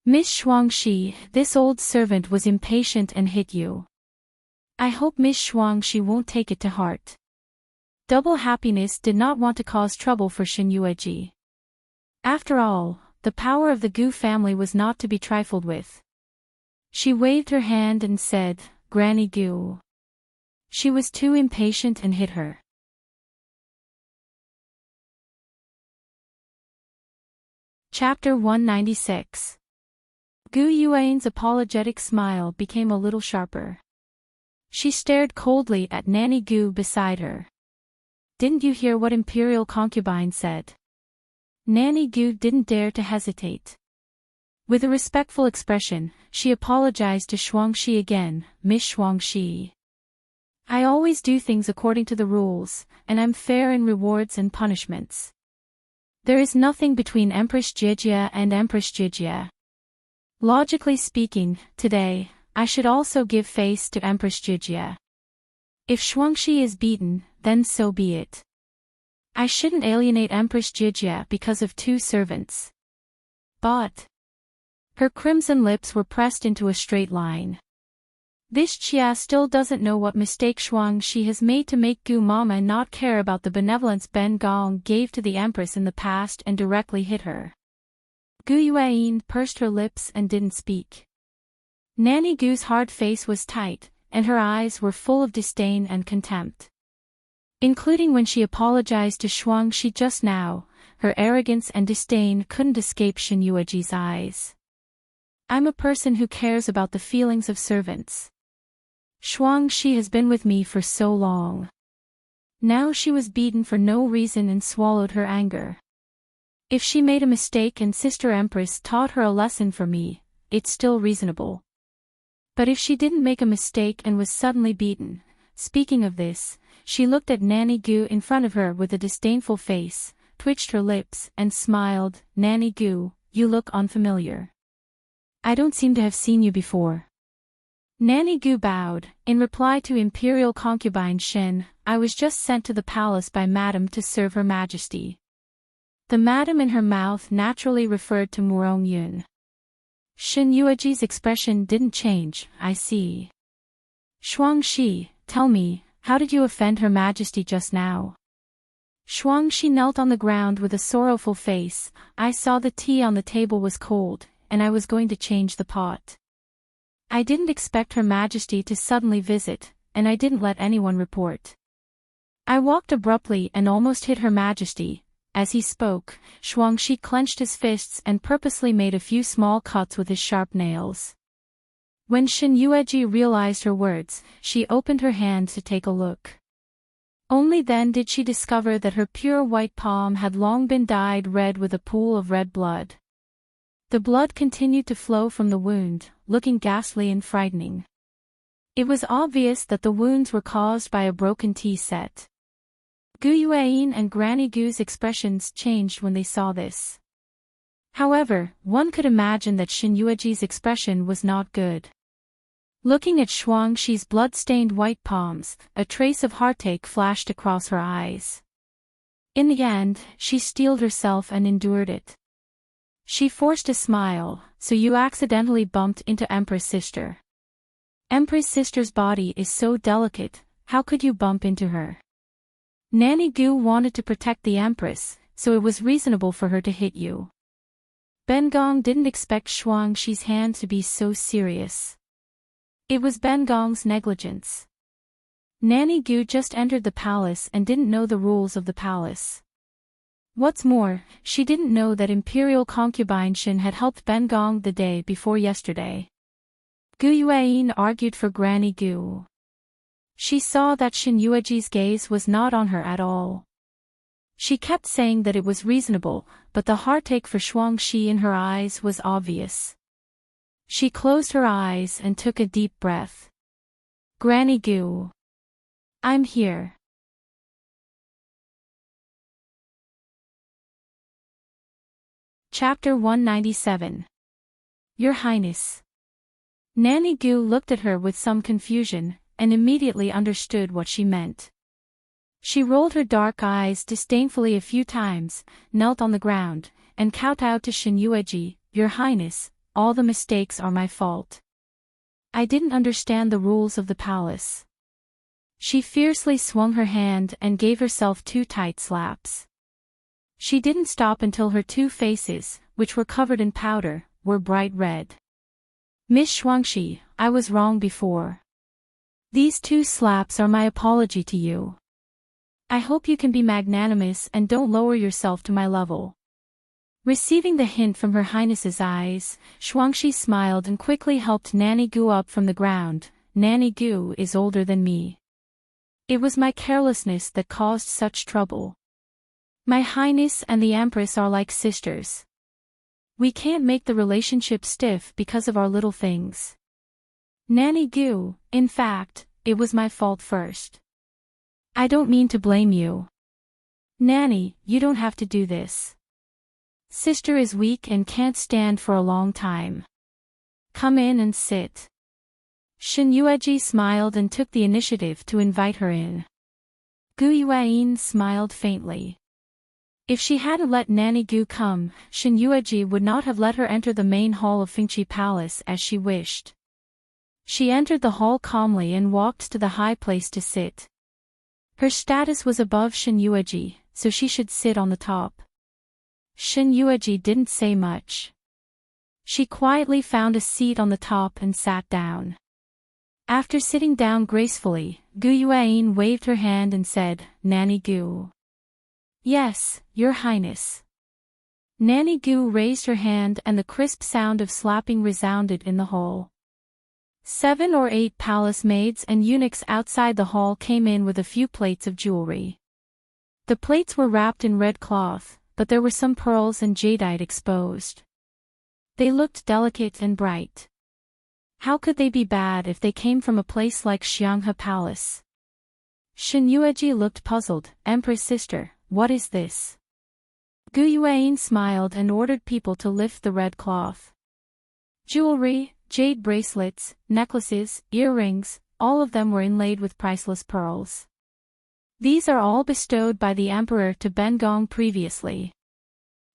Miss Shuangxi, this old servant was impatient and hit you. I hope Miss Shuangxi won't take it to heart. Double Happiness did not want to cause trouble for Shen Yueji. After all, the power of the Gu family was not to be trifled with. She waved her hand and said, Granny Gu. She was too impatient and hit her. Chapter 196. Gu Yuan's apologetic smile became a little sharper. She stared coldly at Nanny Gu beside her. Didn't you hear what Imperial Concubine said? Nanny Gu didn't dare to hesitate. With a respectful expression, she apologized to Shuangxi again. Miss Shuangxi. I always do things according to the rules, and I'm fair in rewards and punishments. There is nothing between Empress Jijia and Empress Jijia. Logically speaking, today, I should also give face to Empress Jijia. If Shuangxi is beaten, then so be it. I shouldn't alienate Empress Jijia because of 2 servants. But her crimson lips were pressed into a straight line. This Chia still doesn't know what mistake Shuangxi has made to make Gu Mama not care about the benevolence Ben Gong gave to the Empress in the past and directly hit her. Gu Yuan pursed her lips and didn't speak. Nanny Gu's hard face was tight, and her eyes were full of disdain and contempt. Including when she apologized to Shuangxi just now, her arrogance and disdain couldn't escape Shen Yueji's eyes. I'm a person who cares about the feelings of servants. Shuangxi has been with me for so long. Now she was beaten for no reason and swallowed her anger. If she made a mistake and Sister Empress taught her a lesson for me, it's still reasonable. But if she didn't make a mistake and was suddenly beaten, speaking of this, she looked at Nanny Gu in front of her with a disdainful face, twitched her lips, and smiled. Nanny Gu, you look unfamiliar. I don't seem to have seen you before. Nanny Gu bowed. In reply to Imperial concubine Shen, I was just sent to the palace by Madam to serve Her Majesty. The Madam in her mouth naturally referred to Murong Yun. Shen Yueji's expression didn't change. I see. Shuangxi, tell me, how did you offend Her Majesty just now? Shuangxi knelt on the ground with a sorrowful face. I saw the tea on the table was cold, and I was going to change the pot. I didn't expect Her Majesty to suddenly visit, and I didn't let anyone report. I walked abruptly and almost hit Her Majesty. As he spoke, Shuangxi clenched his fists and purposely made a few small cuts with his sharp nails. When Shen Yueji realized her words, she opened her hand to take a look. Only then did she discover that her pure white palm had long been dyed red with a pool of red blood. The blood continued to flow from the wound, looking ghastly and frightening. It was obvious that the wounds were caused by a broken tea set. Gu Yuan and Granny Gu's expressions changed when they saw this. However, one could imagine that Shen Yueji's expression was not good. Looking at Shuangxi's blood-stained white palms, a trace of heartache flashed across her eyes. In the end, she steeled herself and endured it. She forced a smile. So you accidentally bumped into Empress Sister. Empress Sister's body is so delicate, how could you bump into her? Nanny Gu wanted to protect the Empress, so it was reasonable for her to hit you. Ben Gong didn't expect Shuangxi's hand to be so serious. It was Ben Gong's negligence. Nanny Gu just entered the palace and didn't know the rules of the palace. What's more, she didn't know that Imperial concubine Shen had helped Ben Gong the day before yesterday. Gu Yuan argued for Granny Gu. She saw that Shen Yueji's gaze was not on her at all. She kept saying that it was reasonable, but the heartache for Shuangxi in her eyes was obvious. She closed her eyes and took a deep breath. Granny Gu. I'm here. Chapter 197. Your Highness. Nanny Gu looked at her with some confusion, and immediately understood what she meant. She rolled her dark eyes disdainfully a few times, knelt on the ground, and kowtowed to Shen Yueji. Your Highness, all the mistakes are my fault. I didn't understand the rules of the palace. She fiercely swung her hand and gave herself 2 tight slaps. She didn't stop until her 2 faces, which were covered in powder, were bright red. Miss Shuangxi, I was wrong before. These 2 slaps are my apology to you. I hope you can be magnanimous and don't lower yourself to my level. Receiving the hint from Her Highness's eyes, Shuangxi smiled and quickly helped Nanny Gu up from the ground. Nanny Gu is older than me. It was my carelessness that caused such trouble. My Highness and the Empress are like sisters. We can't make the relationship stiff because of our little things. Nanny Gu, in fact, it was my fault first. I don't mean to blame you. Nanny, you don't have to do this. Sister is weak and can't stand for a long time. Come in and sit. Shin Yueji smiled and took the initiative to invite her in. Gu Yuein smiled faintly. If she hadn't let Nanny Gu come, Shin Yueji would not have let her enter the main hall of Fengqi Palace as she wished. She entered the hall calmly and walked to the high place to sit. Her status was above Shin Yueji, so she should sit on the top. Shin Yueji didn't say much. She quietly found a seat on the top and sat down. After sitting down gracefully, Gu Yuein waved her hand and said, Nanny Gu. Yes, Your Highness. Nanny Gu raised her hand and the crisp sound of slapping resounded in the hall. 7 or 8 palace maids and eunuchs outside the hall came in with a few plates of jewelry. The plates were wrapped in red cloth, but there were some pearls and jadeite exposed. They looked delicate and bright. How could they be bad if they came from a place like Xianghe Palace? Shin Yueji looked puzzled. Empress sister, what is this? Gu Yuein smiled and ordered people to lift the red cloth. Jewelry, jade bracelets, necklaces, earrings, all of them were inlaid with priceless pearls. These are all bestowed by the emperor to Ben Gong previously.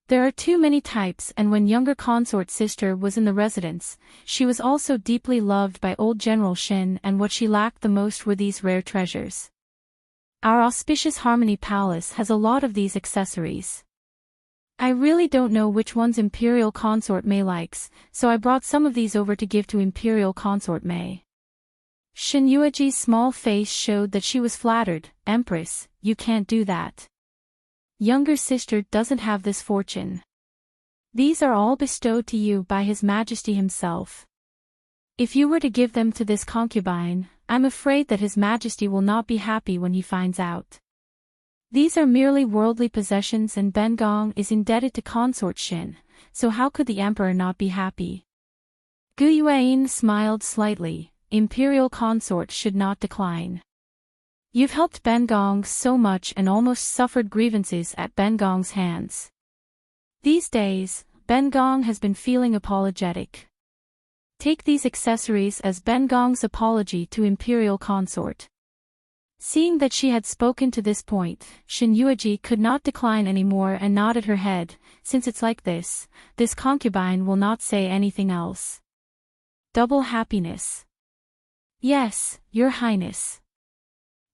There are too many types, and when younger consort sister was in the residence, she was also deeply loved by old General Shin, and what she lacked the most were these rare treasures. Our auspicious Harmony Palace has a lot of these accessories. I really don't know which ones Imperial Consort Mei likes, so I brought some of these over to give to Imperial Consort Mei. Shin Yueji's small face showed that she was flattered. Empress, you can't do that. Younger sister doesn't have this fortune. These are all bestowed to you by His Majesty himself. If you were to give them to this concubine, I'm afraid that His Majesty will not be happy when he finds out. These are merely worldly possessions and Ben Gong is indebted to Consort Shin, so how could the emperor not be happy? Gu Yuein smiled slightly. Imperial consort should not decline. You've helped Ben Gong so much and almost suffered grievances at Ben Gong's hands. These days, Ben Gong has been feeling apologetic. Take these accessories as Ben Gong's apology to Imperial consort. Seeing that she had spoken to this point, Shin Yueji could not decline anymore and nodded her head. Since it's like this concubine will not say anything else. Double happiness. Yes, Your Highness.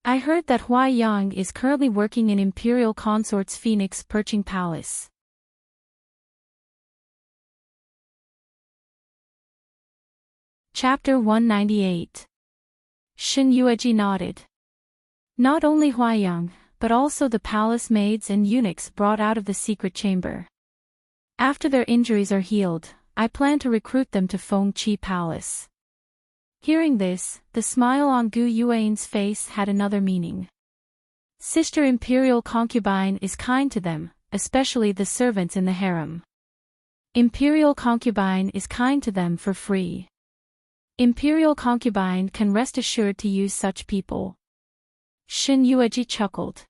I heard that Hua Yang is currently working in Imperial Consort's Phoenix Perching Palace. Chapter 198. Shin Yueji nodded. Not only Hua Yang, but also the palace maids and eunuchs brought out of the secret chamber. After their injuries are healed, I plan to recruit them to Fengqi Palace. Hearing this, the smile on Gu Yuein's face had another meaning. Sister Imperial concubine is kind to them, especially the servants in the harem. Imperial concubine is kind to them for free. Imperial concubine can rest assured to use such people. Shin Yueji chuckled.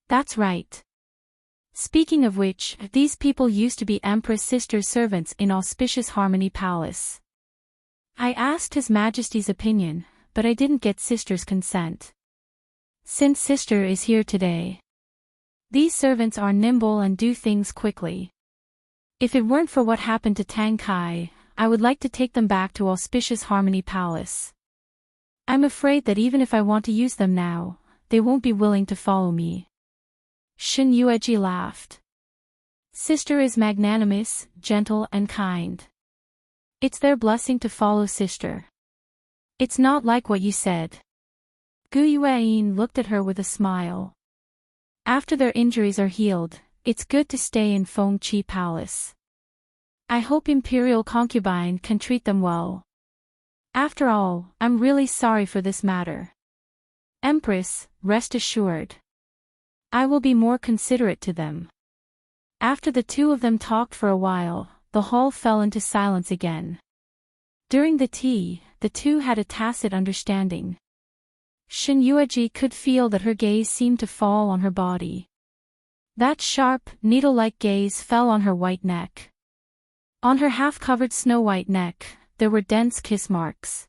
That's right. Speaking of which, these people used to be Empress sister's servants in auspicious Harmony Palace. I asked His Majesty's opinion, but I didn't get sister's consent. Since sister is here today, these servants are nimble and do things quickly. If it weren't for what happened to Tang Kai, I would like to take them back to auspicious Harmony Palace. I'm afraid that even if I want to use them now, they won't be willing to follow me. Shin Yueji laughed. Sister is magnanimous, gentle and kind. It's their blessing to follow sister. It's not like what you said. Gu Yuein looked at her with a smile. After their injuries are healed, it's good to stay in Fengqi Palace. I hope Imperial concubine can treat them well. After all, I'm really sorry for this matter. Empress, rest assured. I will be more considerate to them. After the two of them talked for a while, the hall fell into silence again. During the tea, the two had a tacit understanding. Shin Yueji could feel that her gaze seemed to fall on her body. That sharp, needle-like gaze fell on her white neck. On her half-covered snow-white neck, there were dense kiss marks.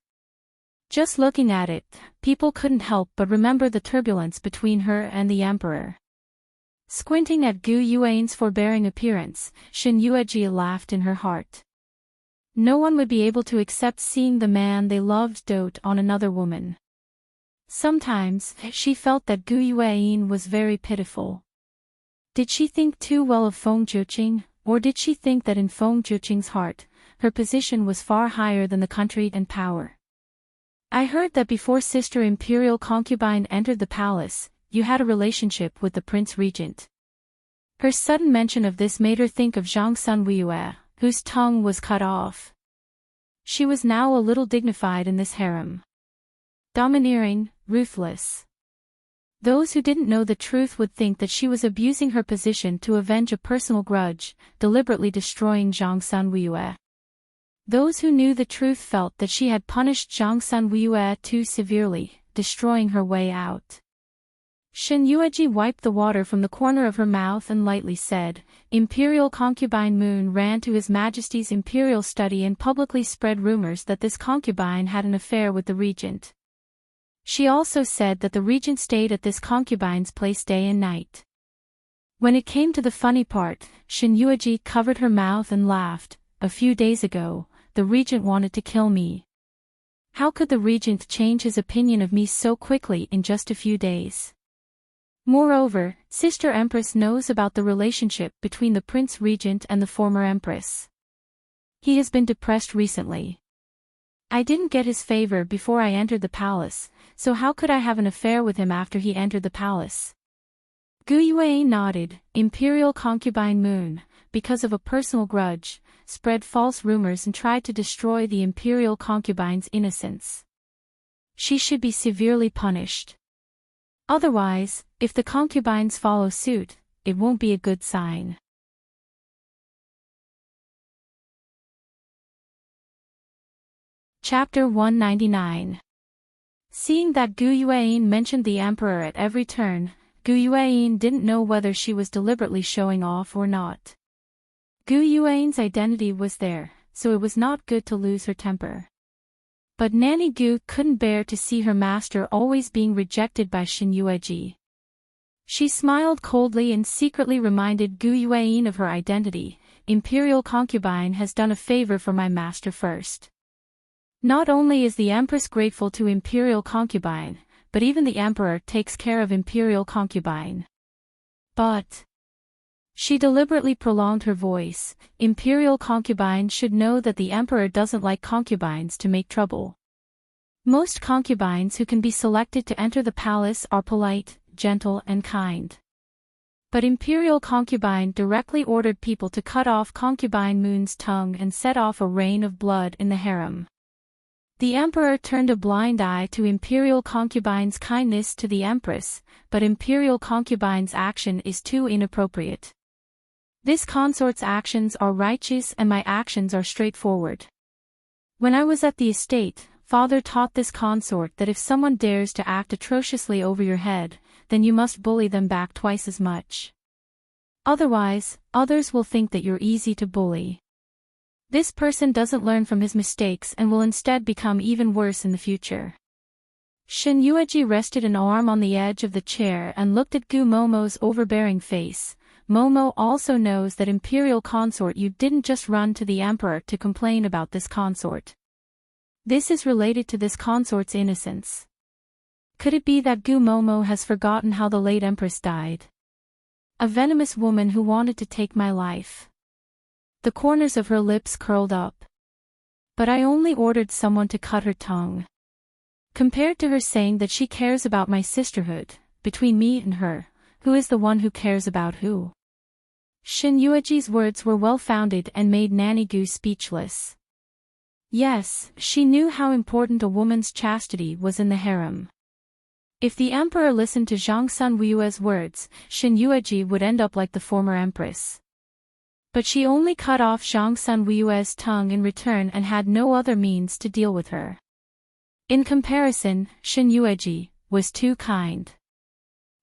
Just looking at it, people couldn't help but remember the turbulence between her and the emperor. Squinting at Gu Yuan's forbearing appearance, Shin Yueji laughed in her heart. No one would be able to accept seeing the man they loved dote on another woman. Sometimes, she felt that Gu Yuan was very pitiful. Did she think too well of Feng Zhiqing, or did she think that in Feng Zhiqing's heart, her position was far higher than the country and power? I heard that before Sister Imperial Concubine entered the palace, you had a relationship with the Prince Regent. Her sudden mention of this made her think of Zhang Sunwuyue, whose tongue was cut off. She was now a little dignified in this harem. Domineering, ruthless. Those who didn't know the truth would think that she was abusing her position to avenge a personal grudge, deliberately destroying Zhang Sunwuyue. Those who knew the truth felt that she had punished Zhang Sunwuyue too severely, destroying her way out. Shin Yueji wiped the water from the corner of her mouth and lightly said, Imperial concubine Moon ran to His Majesty's imperial study and publicly spread rumors that this concubine had an affair with the regent. She also said that the regent stayed at this concubine's place day and night. When it came to the funny part, Shin Yueji covered her mouth and laughed. A few days ago, the regent wanted to kill me. How could the regent change his opinion of me so quickly in just a few days? Moreover, Sister Empress knows about the relationship between the Prince Regent and the former Empress. He has been depressed recently. I didn't get his favor before I entered the palace, so how could I have an affair with him after he entered the palace? Gu Yue nodded. Imperial concubine Moon, because of a personal grudge, spread false rumors and tried to destroy the imperial concubine's innocence. She should be severely punished. Otherwise, if the concubines follow suit, it won't be a good sign. Chapter 199. Seeing that Gu Yuan mentioned the emperor at every turn, Gu Yuan didn't know whether she was deliberately showing off or not. Gu Yuan's identity was there, so it was not good to lose her temper. But Nanny Gu couldn't bear to see her master always being rejected by Shin Yueji. She smiled coldly and secretly reminded Gu Yuan of her identity. Imperial concubine has done a favor for my master first. Not only is the empress grateful to imperial concubine, but even the emperor takes care of imperial concubine. But she deliberately prolonged her voice. Imperial concubine should know that the emperor doesn't like concubines to make trouble. Most concubines who can be selected to enter the palace are polite, gentle and kind. But imperial concubine directly ordered people to cut off concubine Moon's tongue and set off a rain of blood in the harem. The emperor turned a blind eye to imperial concubine's kindness to the empress, but imperial concubine's action is too inappropriate. This consort's actions are righteous and my actions are straightforward. When I was at the estate, father taught this consort that if someone dares to act atrociously over your head, then you must bully them back twice as much. Otherwise, others will think that you're easy to bully. This person doesn't learn from his mistakes and will instead become even worse in the future. Shin Yueji rested an arm on the edge of the chair and looked at Gu Momo's overbearing face. Momo also knows that imperial consort you didn't just run to the emperor to complain about this consort. This is related to this consort's innocence. Could it be that Gu Momo has forgotten how the late empress died? A venomous woman who wanted to take my life. The corners of her lips curled up. But I only ordered someone to cut her tongue. Compared to her saying that she cares about my sisterhood, between me and her, who is the one who cares about who? Shin Yueji's words were well-founded and made Nanny Gu speechless. Yes, she knew how important a woman's chastity was in the harem. If the emperor listened to Zhang Sunwuyue's words, Shin Yueji would end up like the former empress. But she only cut off Zhang Sunwuyue's tongue in return and had no other means to deal with her. In comparison, Shin Yueji was too kind.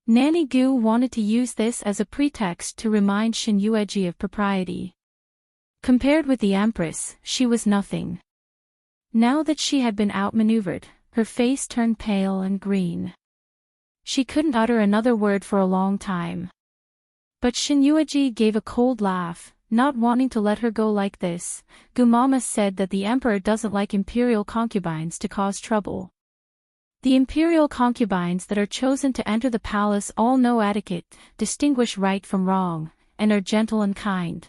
Nanny Gu wanted to use this as a pretext to remind Shin Yueji of propriety. Compared with the Empress, she was nothing. Now that she had been outmaneuvered, her face turned pale and green. She couldn't utter another word for a long time. But Shin Yueji gave a cold laugh, not wanting to let her go like this. Gumama said that the emperor doesn't like imperial concubines to cause trouble. The imperial concubines that are chosen to enter the palace all know etiquette, distinguish right from wrong, and are gentle and kind.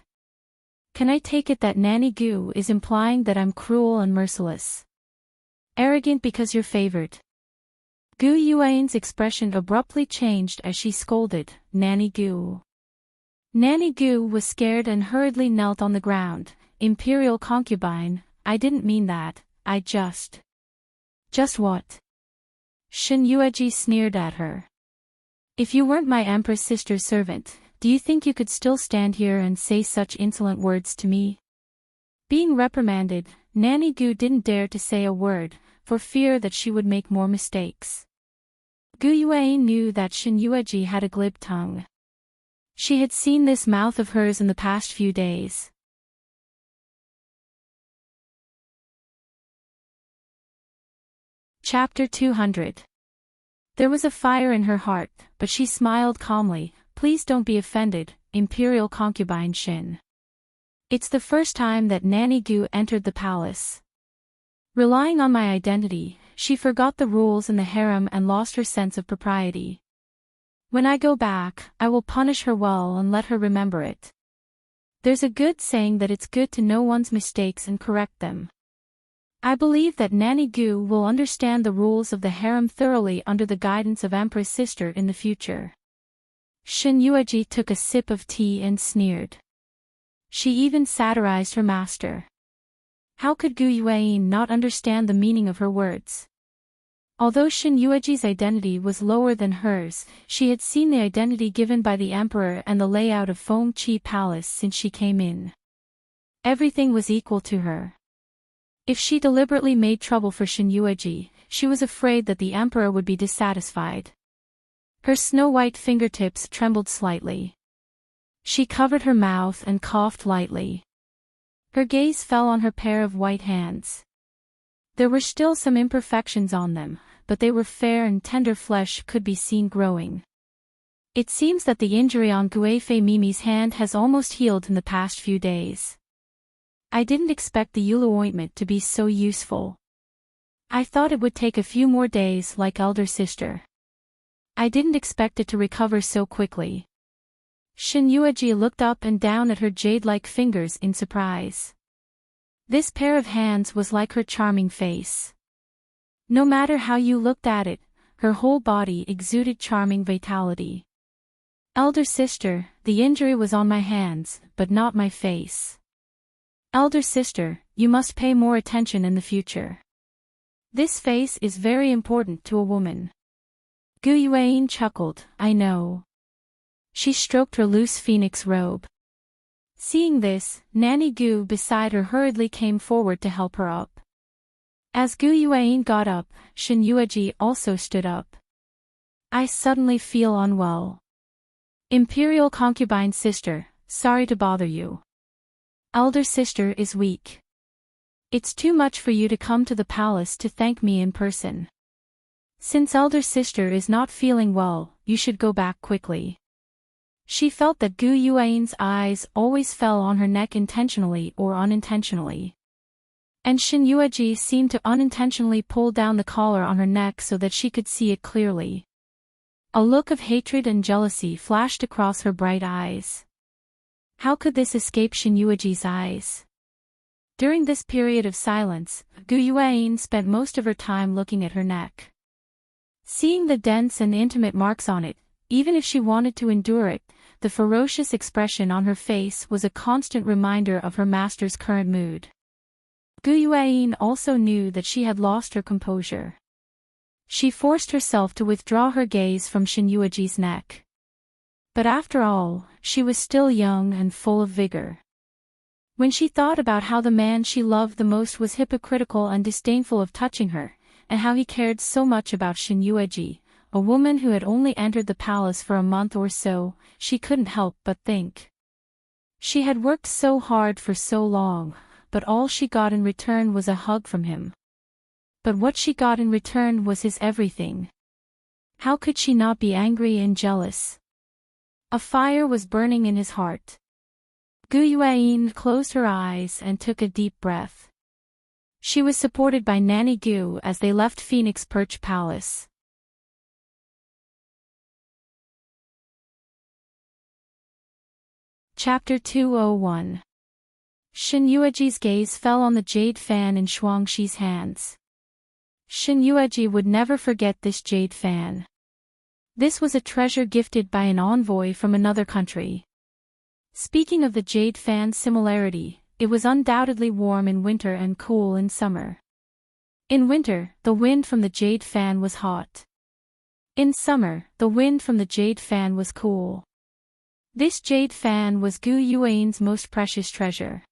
Can I take it that Nanny Gu is implying that I'm cruel and merciless? Arrogant because you're favored? Gu Yuan's expression abruptly changed as she scolded, Nanny Gu. Nanny Gu was scared and hurriedly knelt on the ground. Imperial concubine, I didn't mean that, I just. Just what? Shin Yueji sneered at her. If you weren't my Empress sister's servant, do you think you could still stand here and say such insolent words to me? Being reprimanded, Nanny Gu didn't dare to say a word, for fear that she would make more mistakes. Gu Yuan knew that Shin Yueji had a glib tongue. She had seen this mouth of hers in the past few days. Chapter 200. There was a fire in her heart, but she smiled calmly. Please don't be offended, Imperial concubine Shin. It's the first time that Nanny Gu entered the palace. Relying on my identity, she forgot the rules in the harem and lost her sense of propriety. When I go back, I will punish her well and let her remember it. There's a good saying that it's good to know one's mistakes and correct them. I believe that Nanny Gu will understand the rules of the harem thoroughly under the guidance of Empress sister in the future. Shin Yueji took a sip of tea and sneered. She even satirized her master. How could Gu Yuan not understand the meaning of her words? Although Shin Yueji's identity was lower than hers, she had seen the identity given by the emperor and the layout of Feng Qi Palace since she came in. Everything was equal to her. If she deliberately made trouble for Shin Yueji, she was afraid that the emperor would be dissatisfied. Her snow-white fingertips trembled slightly. She covered her mouth and coughed lightly. Her gaze fell on her pair of white hands. There were still some imperfections on them, but they were fair and tender flesh could be seen growing. It seems that the injury on Guifei Mimi's hand has almost healed in the past few days. I didn't expect the Yulu ointment to be so useful. I thought it would take a few more days like elder sister. I didn't expect it to recover so quickly. Shin Yueji looked up and down at her jade-like fingers in surprise. This pair of hands was like her charming face. No matter how you looked at it, her whole body exuded charming vitality. Elder sister, the injury was on my hands, but not my face. Elder sister, you must pay more attention in the future. This face is very important to a woman. Gu Yuan chuckled, I know. She stroked her loose phoenix robe. Seeing this, Nanny Gu beside her hurriedly came forward to help her up. As Gu Yuan got up, Shin Yueji also stood up. I suddenly feel unwell. Imperial concubine sister, sorry to bother you. Elder sister is weak. It's too much for you to come to the palace to thank me in person. Since elder sister is not feeling well, you should go back quickly. She felt that Gu Yuan's eyes always fell on her neck intentionally or unintentionally. And Shin Yueji seemed to unintentionally pull down the collar on her neck so that she could see it clearly. A look of hatred and jealousy flashed across her bright eyes. How could this escape Shin Yueji's eyes? During this period of silence, Gu Yuan spent most of her time looking at her neck. Seeing the dense and intimate marks on it, even if she wanted to endure it, the ferocious expression on her face was a constant reminder of her master's current mood. Gu Yuan also knew that she had lost her composure. She forced herself to withdraw her gaze from Shin Yueji's neck. But after all, she was still young and full of vigor. When she thought about how the man she loved the most was hypocritical and disdainful of touching her, and how he cared so much about Shin Yueji, a woman who had only entered the palace for a month or so, she couldn't help but think. She had worked so hard for so long, but all she got in return was a hug from him. But what she got in return was his everything. How could she not be angry and jealous? A fire was burning in his heart. Gu Yuan closed her eyes and took a deep breath. She was supported by Nanny Gu as they left Phoenix Perch Palace. Chapter 201. Shen Yueji's gaze fell on the jade fan in Shuangxi's hands. Shen Yueji would never forget this jade fan. This was a treasure gifted by an envoy from another country. Speaking of the jade fan's similarity, it was undoubtedly warm in winter and cool in summer. In winter, the wind from the jade fan was hot. In summer, the wind from the jade fan was cool. This jade fan was Gu Yuan's most precious treasure.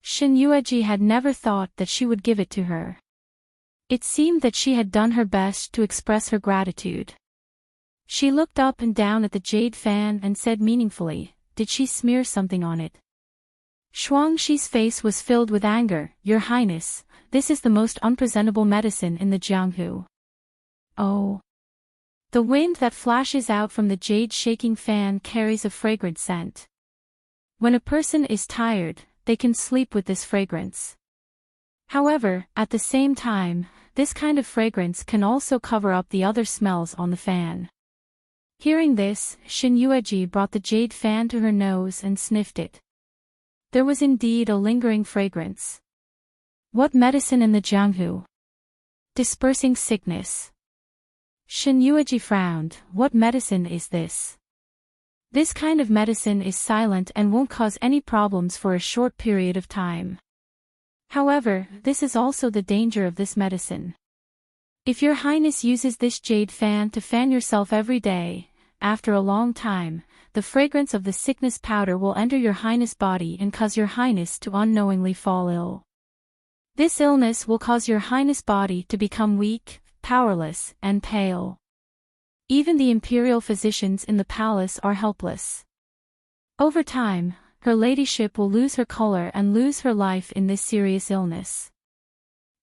Shen Yueji had never thought that she would give it to her. It seemed that she had done her best to express her gratitude. She looked up and down at the jade fan and said meaningfully, "Did she smear something on it?" Shuangxi's face was filled with anger. "Your Highness, this is the most unpresentable medicine in the Jianghu." "Oh." The wind that flashes out from the jade-shaking fan carries a fragrant scent. When a person is tired, they can sleep with this fragrance. However, at the same time, this kind of fragrance can also cover up the other smells on the fan. Hearing this, Shen Yueji brought the jade fan to her nose and sniffed it. There was indeed a lingering fragrance. What medicine in the Jianghu? Dispersing sickness. Shen Yueji frowned. What medicine is this? This kind of medicine is silent and won't cause any problems for a short period of time. However, this is also the danger of this medicine. If your Highness uses this jade fan to fan yourself every day, after a long time, the fragrance of the sickness powder will enter your Highness' body and cause your Highness to unknowingly fall ill. This illness will cause your Highness' body to become weak, powerless, and pale. Even the imperial physicians in the palace are helpless. Over time, her ladyship will lose her color and lose her life in this serious illness.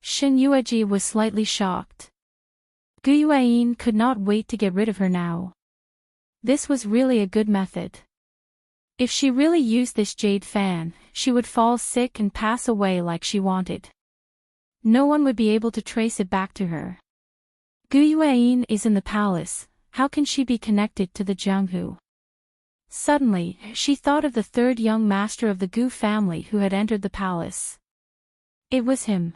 Shen Yueji was slightly shocked. Gu Yuan could not wait to get rid of her now. This was really a good method. If she really used this jade fan, she would fall sick and pass away like she wanted. No one would be able to trace it back to her. Gu Yuan is in the palace, how can she be connected to the Jianghu? Suddenly, she thought of the third young master of the Gu family who had entered the palace. It was him.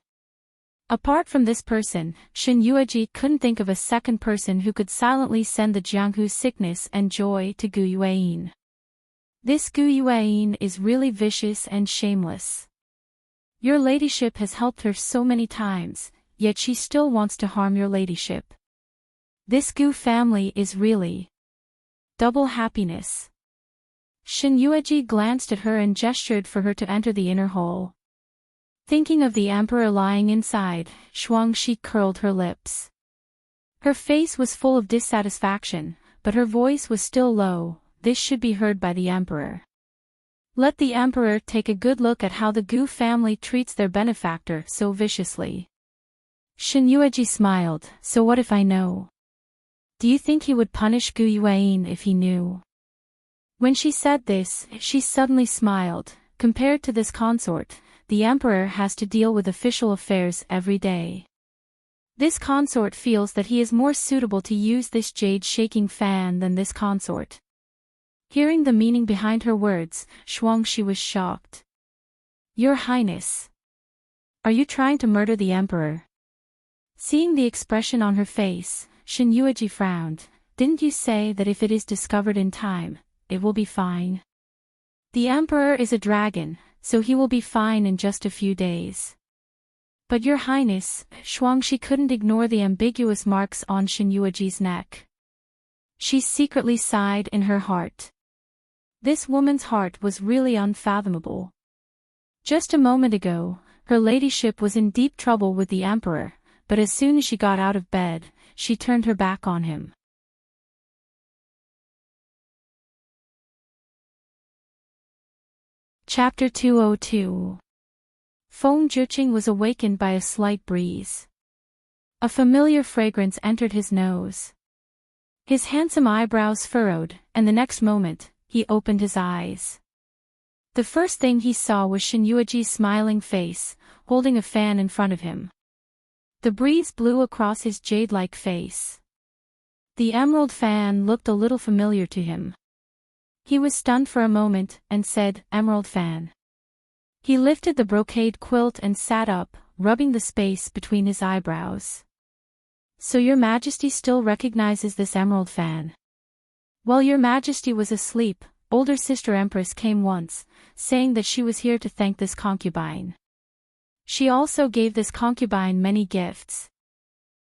Apart from this person, Shen Yueji couldn't think of a second person who could silently send the Jianghu sickness and joy to Gu Yuan. This Gu Yuan is really vicious and shameless. Your ladyship has helped her so many times, yet she still wants to harm your ladyship. This Gu family is really double happiness. Shen Yueji glanced at her and gestured for her to enter the inner hall. Thinking of the emperor lying inside, Shuangxi curled her lips. Her face was full of dissatisfaction, but her voice was still low. This should be heard by the emperor. Let the emperor take a good look at how the Gu family treats their benefactor so viciously. Shen Yueji smiled. So what if I know? Do you think he would punish Gu Yuan if he knew? When she said this, she suddenly smiled. Compared to this consort, the emperor has to deal with official affairs every day. This consort feels that he is more suitable to use this jade-shaking fan than this consort. Hearing the meaning behind her words, Shuangxi was shocked. Your Highness. Are you trying to murder the emperor? Seeing the expression on her face, Shen Yueji frowned. Didn't you say that if it is discovered in time, it will be fine? The emperor is a dragon, so he will be fine in just a few days. But your Highness, Shuangxi couldn't ignore the ambiguous marks on Shen Yueji's neck. She secretly sighed in her heart. This woman's heart was really unfathomable. Just a moment ago, her ladyship was in deep trouble with the emperor, but as soon as she got out of bed, she turned her back on him. Chapter 202. Feng Zhiqing was awakened by a slight breeze. A familiar fragrance entered his nose. His handsome eyebrows furrowed, and the next moment, he opened his eyes. The first thing he saw was Shen Yueji's smiling face, holding a fan in front of him. The breeze blew across his jade-like face. The emerald fan looked a little familiar to him. He was stunned for a moment, and said, "Emerald fan." He lifted the brocade quilt and sat up, rubbing the space between his eyebrows. "So your Majesty still recognizes this emerald fan?" "While your Majesty was asleep, older sister Empress came once, saying that she was here to thank this concubine. She also gave this concubine many gifts.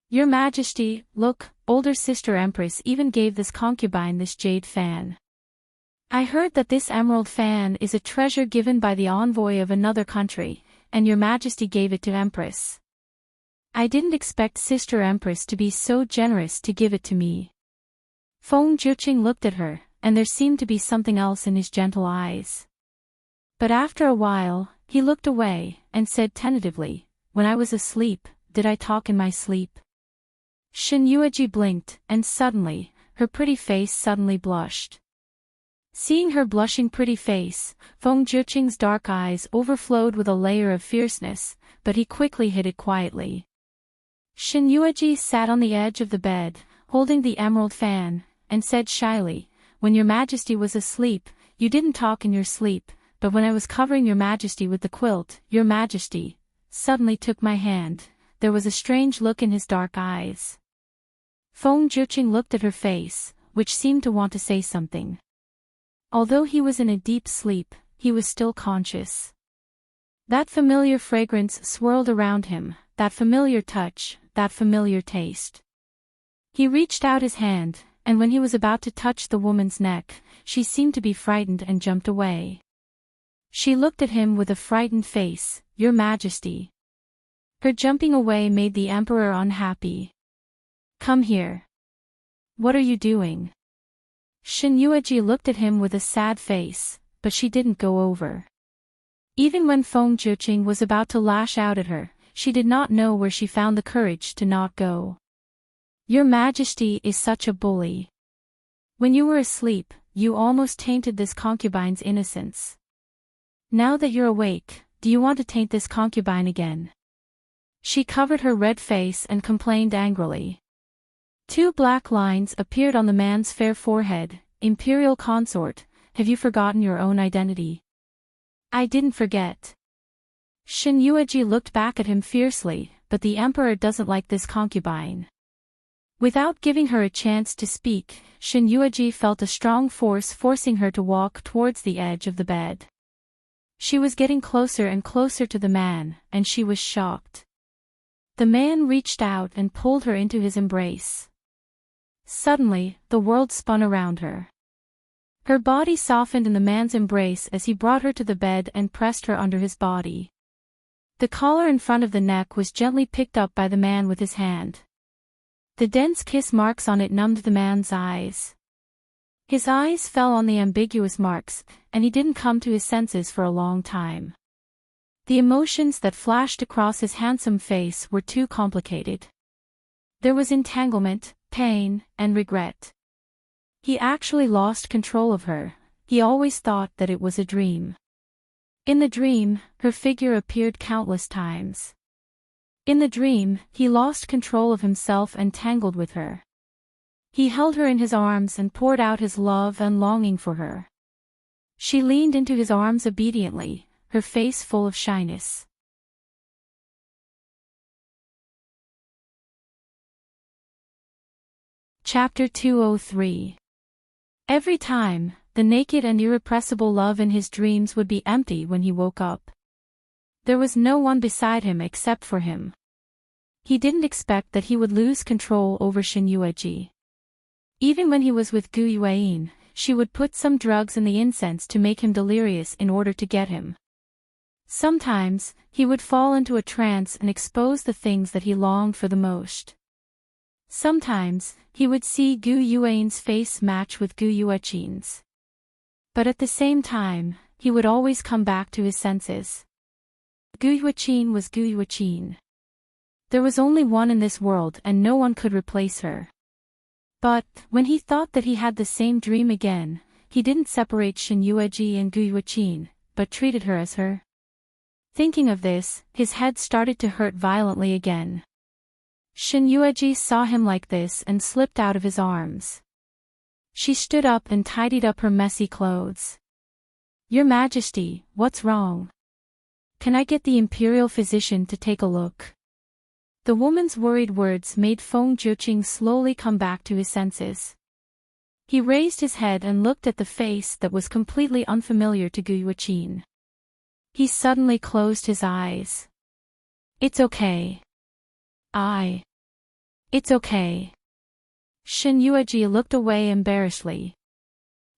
Your Majesty, look, older sister Empress even gave this concubine this jade fan. I heard that this emerald fan is a treasure given by the envoy of another country, and your Majesty gave it to Empress. I didn't expect Sister Empress to be so generous to give it to me." Feng Zhiqing looked at her, and there seemed to be something else in his gentle eyes. But after a while, he looked away, and said tentatively, "When I was asleep, did I talk in my sleep?" Shen Yueji blinked, and suddenly, her pretty face suddenly blushed. Seeing her blushing pretty face, Feng Zhiqing's dark eyes overflowed with a layer of fierceness, but he quickly hid it quietly. Shen Yueji sat on the edge of the bed, holding the emerald fan, and said shyly, "When your Majesty was asleep, you didn't talk in your sleep, but when I was covering your Majesty with the quilt, your Majesty suddenly took my hand." There was a strange look in his dark eyes. Feng Zhiqing looked at her face, which seemed to want to say something. Although he was in a deep sleep, he was still conscious. That familiar fragrance swirled around him, that familiar touch, that familiar taste. He reached out his hand, and when he was about to touch the woman's neck, she seemed to be frightened and jumped away. She looked at him with a frightened face, "Your Majesty." Her jumping away made the emperor unhappy. "Come here. What are you doing?" Shen Yueji looked at him with a sad face, but she didn't go over. Even when Feng Zhiqing was about to lash out at her, she did not know where she found the courage to not go. "Your Majesty is such a bully. When you were asleep, you almost tainted this concubine's innocence. Now that you're awake, do you want to taint this concubine again?" She covered her red face and complained angrily. 2 black lines appeared on the man's fair forehead. "Imperial consort, have you forgotten your own identity?" "I didn't forget." Shen Yueji looked back at him fiercely, but the emperor doesn't like this concubine. Without giving her a chance to speak, Shen Yueji felt a strong force forcing her to walk towards the edge of the bed. She was getting closer and closer to the man, and she was shocked. The man reached out and pulled her into his embrace. Suddenly, the world spun around her. Her body softened in the man's embrace as he brought her to the bed and pressed her under his body. The collar in front of the neck was gently picked up by the man with his hand. The dense kiss marks on it numbed the man's eyes. His eyes fell on the ambiguous marks, and he didn't come to his senses for a long time. The emotions that flashed across his handsome face were too complicated. There was entanglement, pain, and regret. He actually lost control of her. He always thought that it was a dream. In the dream, her figure appeared countless times. In the dream, he lost control of himself and tangled with her. He held her in his arms and poured out his love and longing for her. She leaned into his arms obediently, her face full of shyness. Chapter 203. Every time, the naked and irrepressible love in his dreams would be empty when he woke up. There was no one beside him except for him. He didn't expect that he would lose control over Shen Yueji. Even when he was with Gu Yueyin, she would put some drugs in the incense to make him delirious in order to get him. Sometimes, he would fall into a trance and expose the things that he longed for the most. Sometimes, he would see Gu Yuan's face match with Gu Yuaqin's. But at the same time, he would always come back to his senses. Gu Yuaqin was Gu Yuaqin. There was only one in this world and no one could replace her. But, when he thought that he had the same dream again, he didn't separate Shen Yueji and Gu Yuaqin, but treated her as her. Thinking of this, his head started to hurt violently again. Shen Yueji saw him like this and slipped out of his arms. She stood up and tidied up her messy clothes. "Your Majesty, what's wrong? Can I get the imperial physician to take a look?" The woman's worried words made Feng Zhiqing slowly come back to his senses. He raised his head and looked at the face that was completely unfamiliar to Gu Yuaqin. He suddenly closed his eyes. "It's okay. It's okay." Shen Yueji looked away embarrassedly.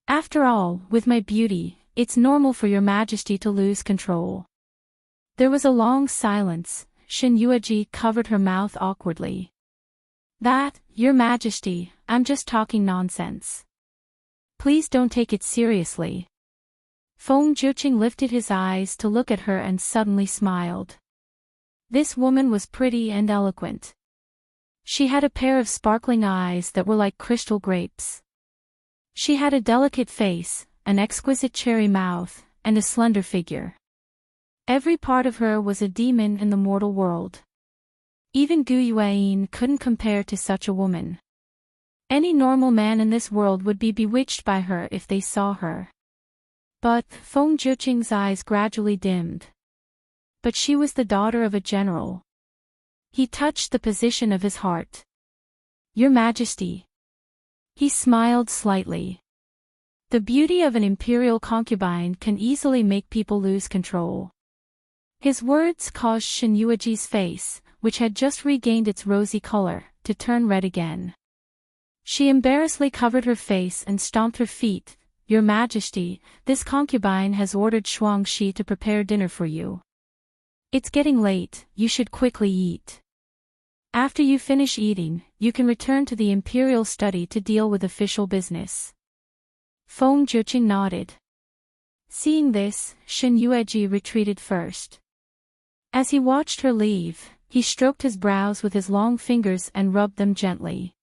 "After all, with my beauty, it's normal for your Majesty to lose control." There was a long silence. Shen Yueji covered her mouth awkwardly. "Your Majesty, I'm just talking nonsense. Please don't take it seriously." Feng Zhiqing lifted his eyes to look at her and suddenly smiled. This woman was pretty and eloquent. She had a pair of sparkling eyes that were like crystal grapes. She had a delicate face, an exquisite cherry mouth, and a slender figure. Every part of her was a demon in the mortal world. Even Gu Yuan couldn't compare to such a woman. Any normal man in this world would be bewitched by her if they saw her. But Feng Zhiqing's eyes gradually dimmed. But she was the daughter of a general. He touched the position of his heart. "Your Majesty." He smiled slightly. The beauty of an imperial concubine can easily make people lose control. His words caused Shen Yueji's face, which had just regained its rosy color, to turn red again. She embarrassedly covered her face and stomped her feet. "Your Majesty, this concubine has ordered Shuangxi to prepare dinner for you. It's getting late, you should quickly eat. After you finish eating, you can return to the imperial study to deal with official business." Feng Zhiqing nodded. Seeing this, Shen Yueji retreated first. As he watched her leave, he stroked his brows with his long fingers and rubbed them gently.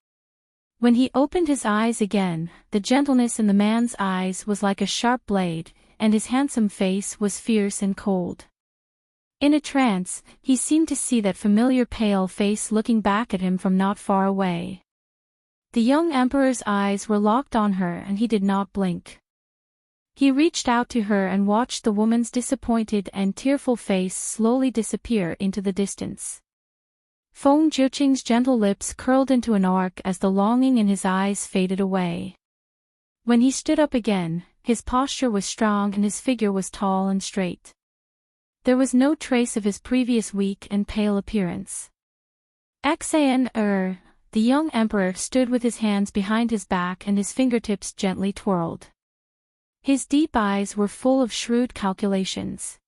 When he opened his eyes again, the gentleness in the man's eyes was like a sharp blade, and his handsome face was fierce and cold. In a trance, he seemed to see that familiar pale face looking back at him from not far away. The young emperor's eyes were locked on her and he did not blink. He reached out to her and watched the woman's disappointed and tearful face slowly disappear into the distance. Feng Zhiqing's gentle lips curled into an arc as the longing in his eyes faded away. When he stood up again, his posture was strong and his figure was tall and straight. There was no trace of his previous weak and pale appearance. The young emperor stood with his hands behind his back and his fingertips gently twirled. His deep eyes were full of shrewd calculations.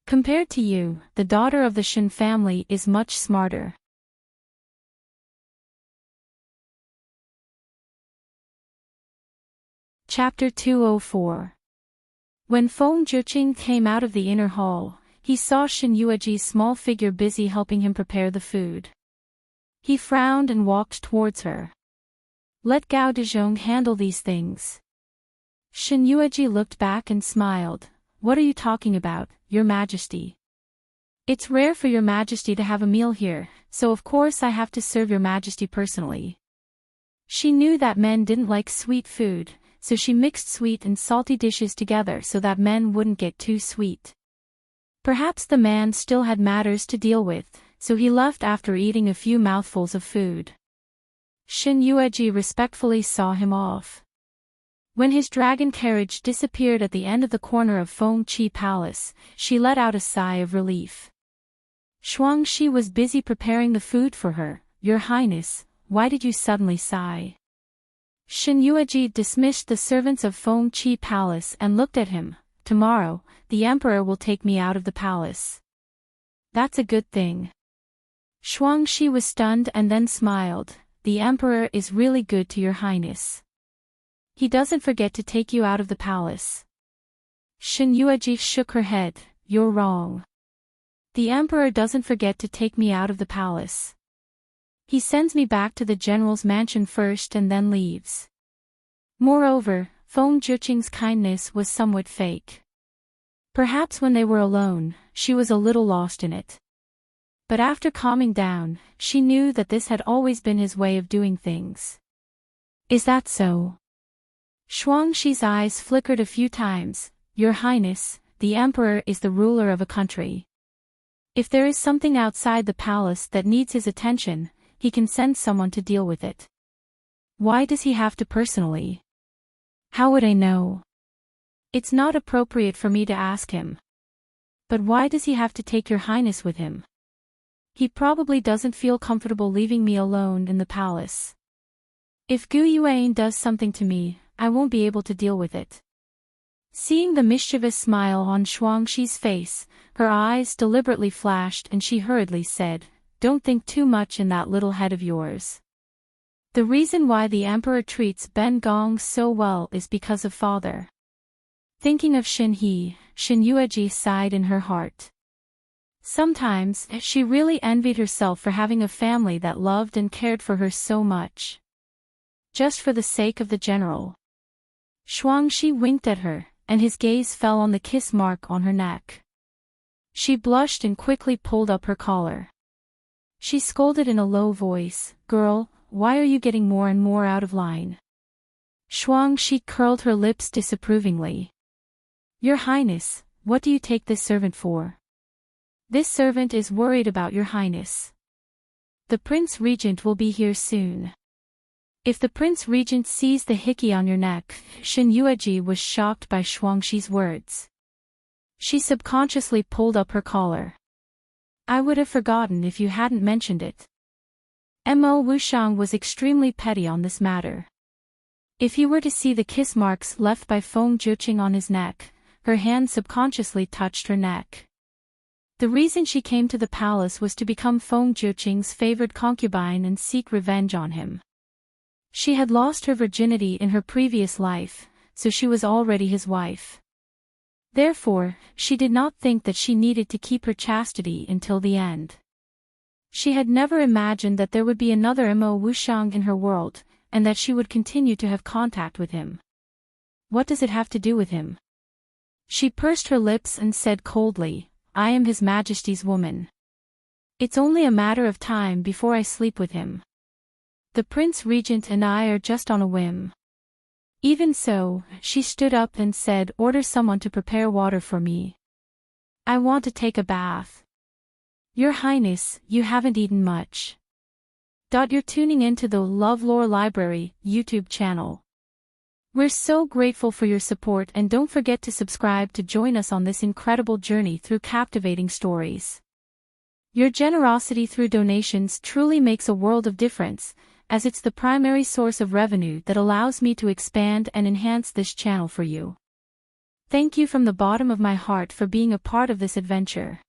"Compared to you, the daughter of the Shen family is much smarter." Chapter 204. When Feng Zhiqing came out of the inner hall, he saw Shen Yueji's small figure busy helping him prepare the food. He frowned and walked towards her. "Let Gao Dezhong handle these things." Shen Yueji looked back and smiled. "What are you talking about, Your Majesty? It's rare for Your Majesty to have a meal here, so of course I have to serve Your Majesty personally." She knew that men didn't like sweet food, so she mixed sweet and salty dishes together so that men wouldn't get too sweet. Perhaps the man still had matters to deal with, so he left after eating a few mouthfuls of food. Shen Yueji respectfully saw him off. When his dragon carriage disappeared at the end of the corner of Feng Qi Palace, she let out a sigh of relief. Shuangxi was busy preparing the food for her. "Your Highness, why did you suddenly sigh?" Shen Yueji dismissed the servants of Feng Qi Palace and looked at him. "Tomorrow, the emperor will take me out of the palace." "That's a good thing." Shuangxi was stunned and then smiled. the Emperor is really good to your highness. He doesn't forget to take you out of the palace. Shin Yueji shook her head. You're wrong. The Emperor doesn't forget to take me out of the palace. He sends me back to the general's mansion first and then leaves. Moreover, Feng Juqing's kindness was somewhat fake. Perhaps when they were alone, she was a little lost in it. But after calming down, she knew that this had always been his way of doing things. Is that so? Shuangxi's eyes flickered a few times. Your Highness, the Emperor is the ruler of a country. If there is something outside the palace that needs his attention, he can send someone to deal with it. Why does he have to personally? How would I know? It's not appropriate for me to ask him. But why does he have to take your Highness with him? He probably doesn't feel comfortable leaving me alone in the palace. If Gu Yuan does something to me, I won't be able to deal with it. Seeing the mischievous smile on Shuangxi's face, her eyes deliberately flashed and she hurriedly said, Don't think too much in that little head of yours. The reason why the Emperor treats Ben Gong so well is because of father. Thinking of Shin He, Shin Yueji sighed in her heart. Sometimes, she really envied herself for having a family that loved and cared for her so much. Just for the sake of the general. Shuangxi winked at her, and his gaze fell on the kiss mark on her neck. She blushed and quickly pulled up her collar. She scolded in a low voice, Girl, why are you getting more and more out of line? Shuangxi curled her lips disapprovingly. Your Highness, what do you take this servant for? This servant is worried about your Highness. The Prince Regent will be here soon. If the Prince Regent sees the hickey on your neck, Shin Yueji was shocked by Shuangxi's words. She subconsciously pulled up her collar. I would have forgotten if you hadn't mentioned it. Mo Wushang was extremely petty on this matter. If he were to see the kiss marks left by Feng Juqing on his neck, her hand subconsciously touched her neck. The reason she came to the palace was to become Feng Juqing's favored concubine and seek revenge on him. She had lost her virginity in her previous life, so she was already his wife. Therefore, she did not think that she needed to keep her chastity until the end. She had never imagined that there would be another Mo Wushang in her world, and that she would continue to have contact with him. What does it have to do with him? She pursed her lips and said coldly, I am His Majesty's woman. It's only a matter of time before I sleep with him. The Prince Regent and I are just on a whim. Even so, she stood up and said, Order someone to prepare water for me. I want to take a bath. Your Highness, you haven't eaten much. You're tuning into the LoveLore Library YouTube channel. We're so grateful for your support and don't forget to subscribe to join us on this incredible journey through captivating stories. Your generosity through donations truly makes a world of difference, as it's the primary source of revenue that allows me to expand and enhance this channel for you. Thank you from the bottom of my heart for being a part of this adventure.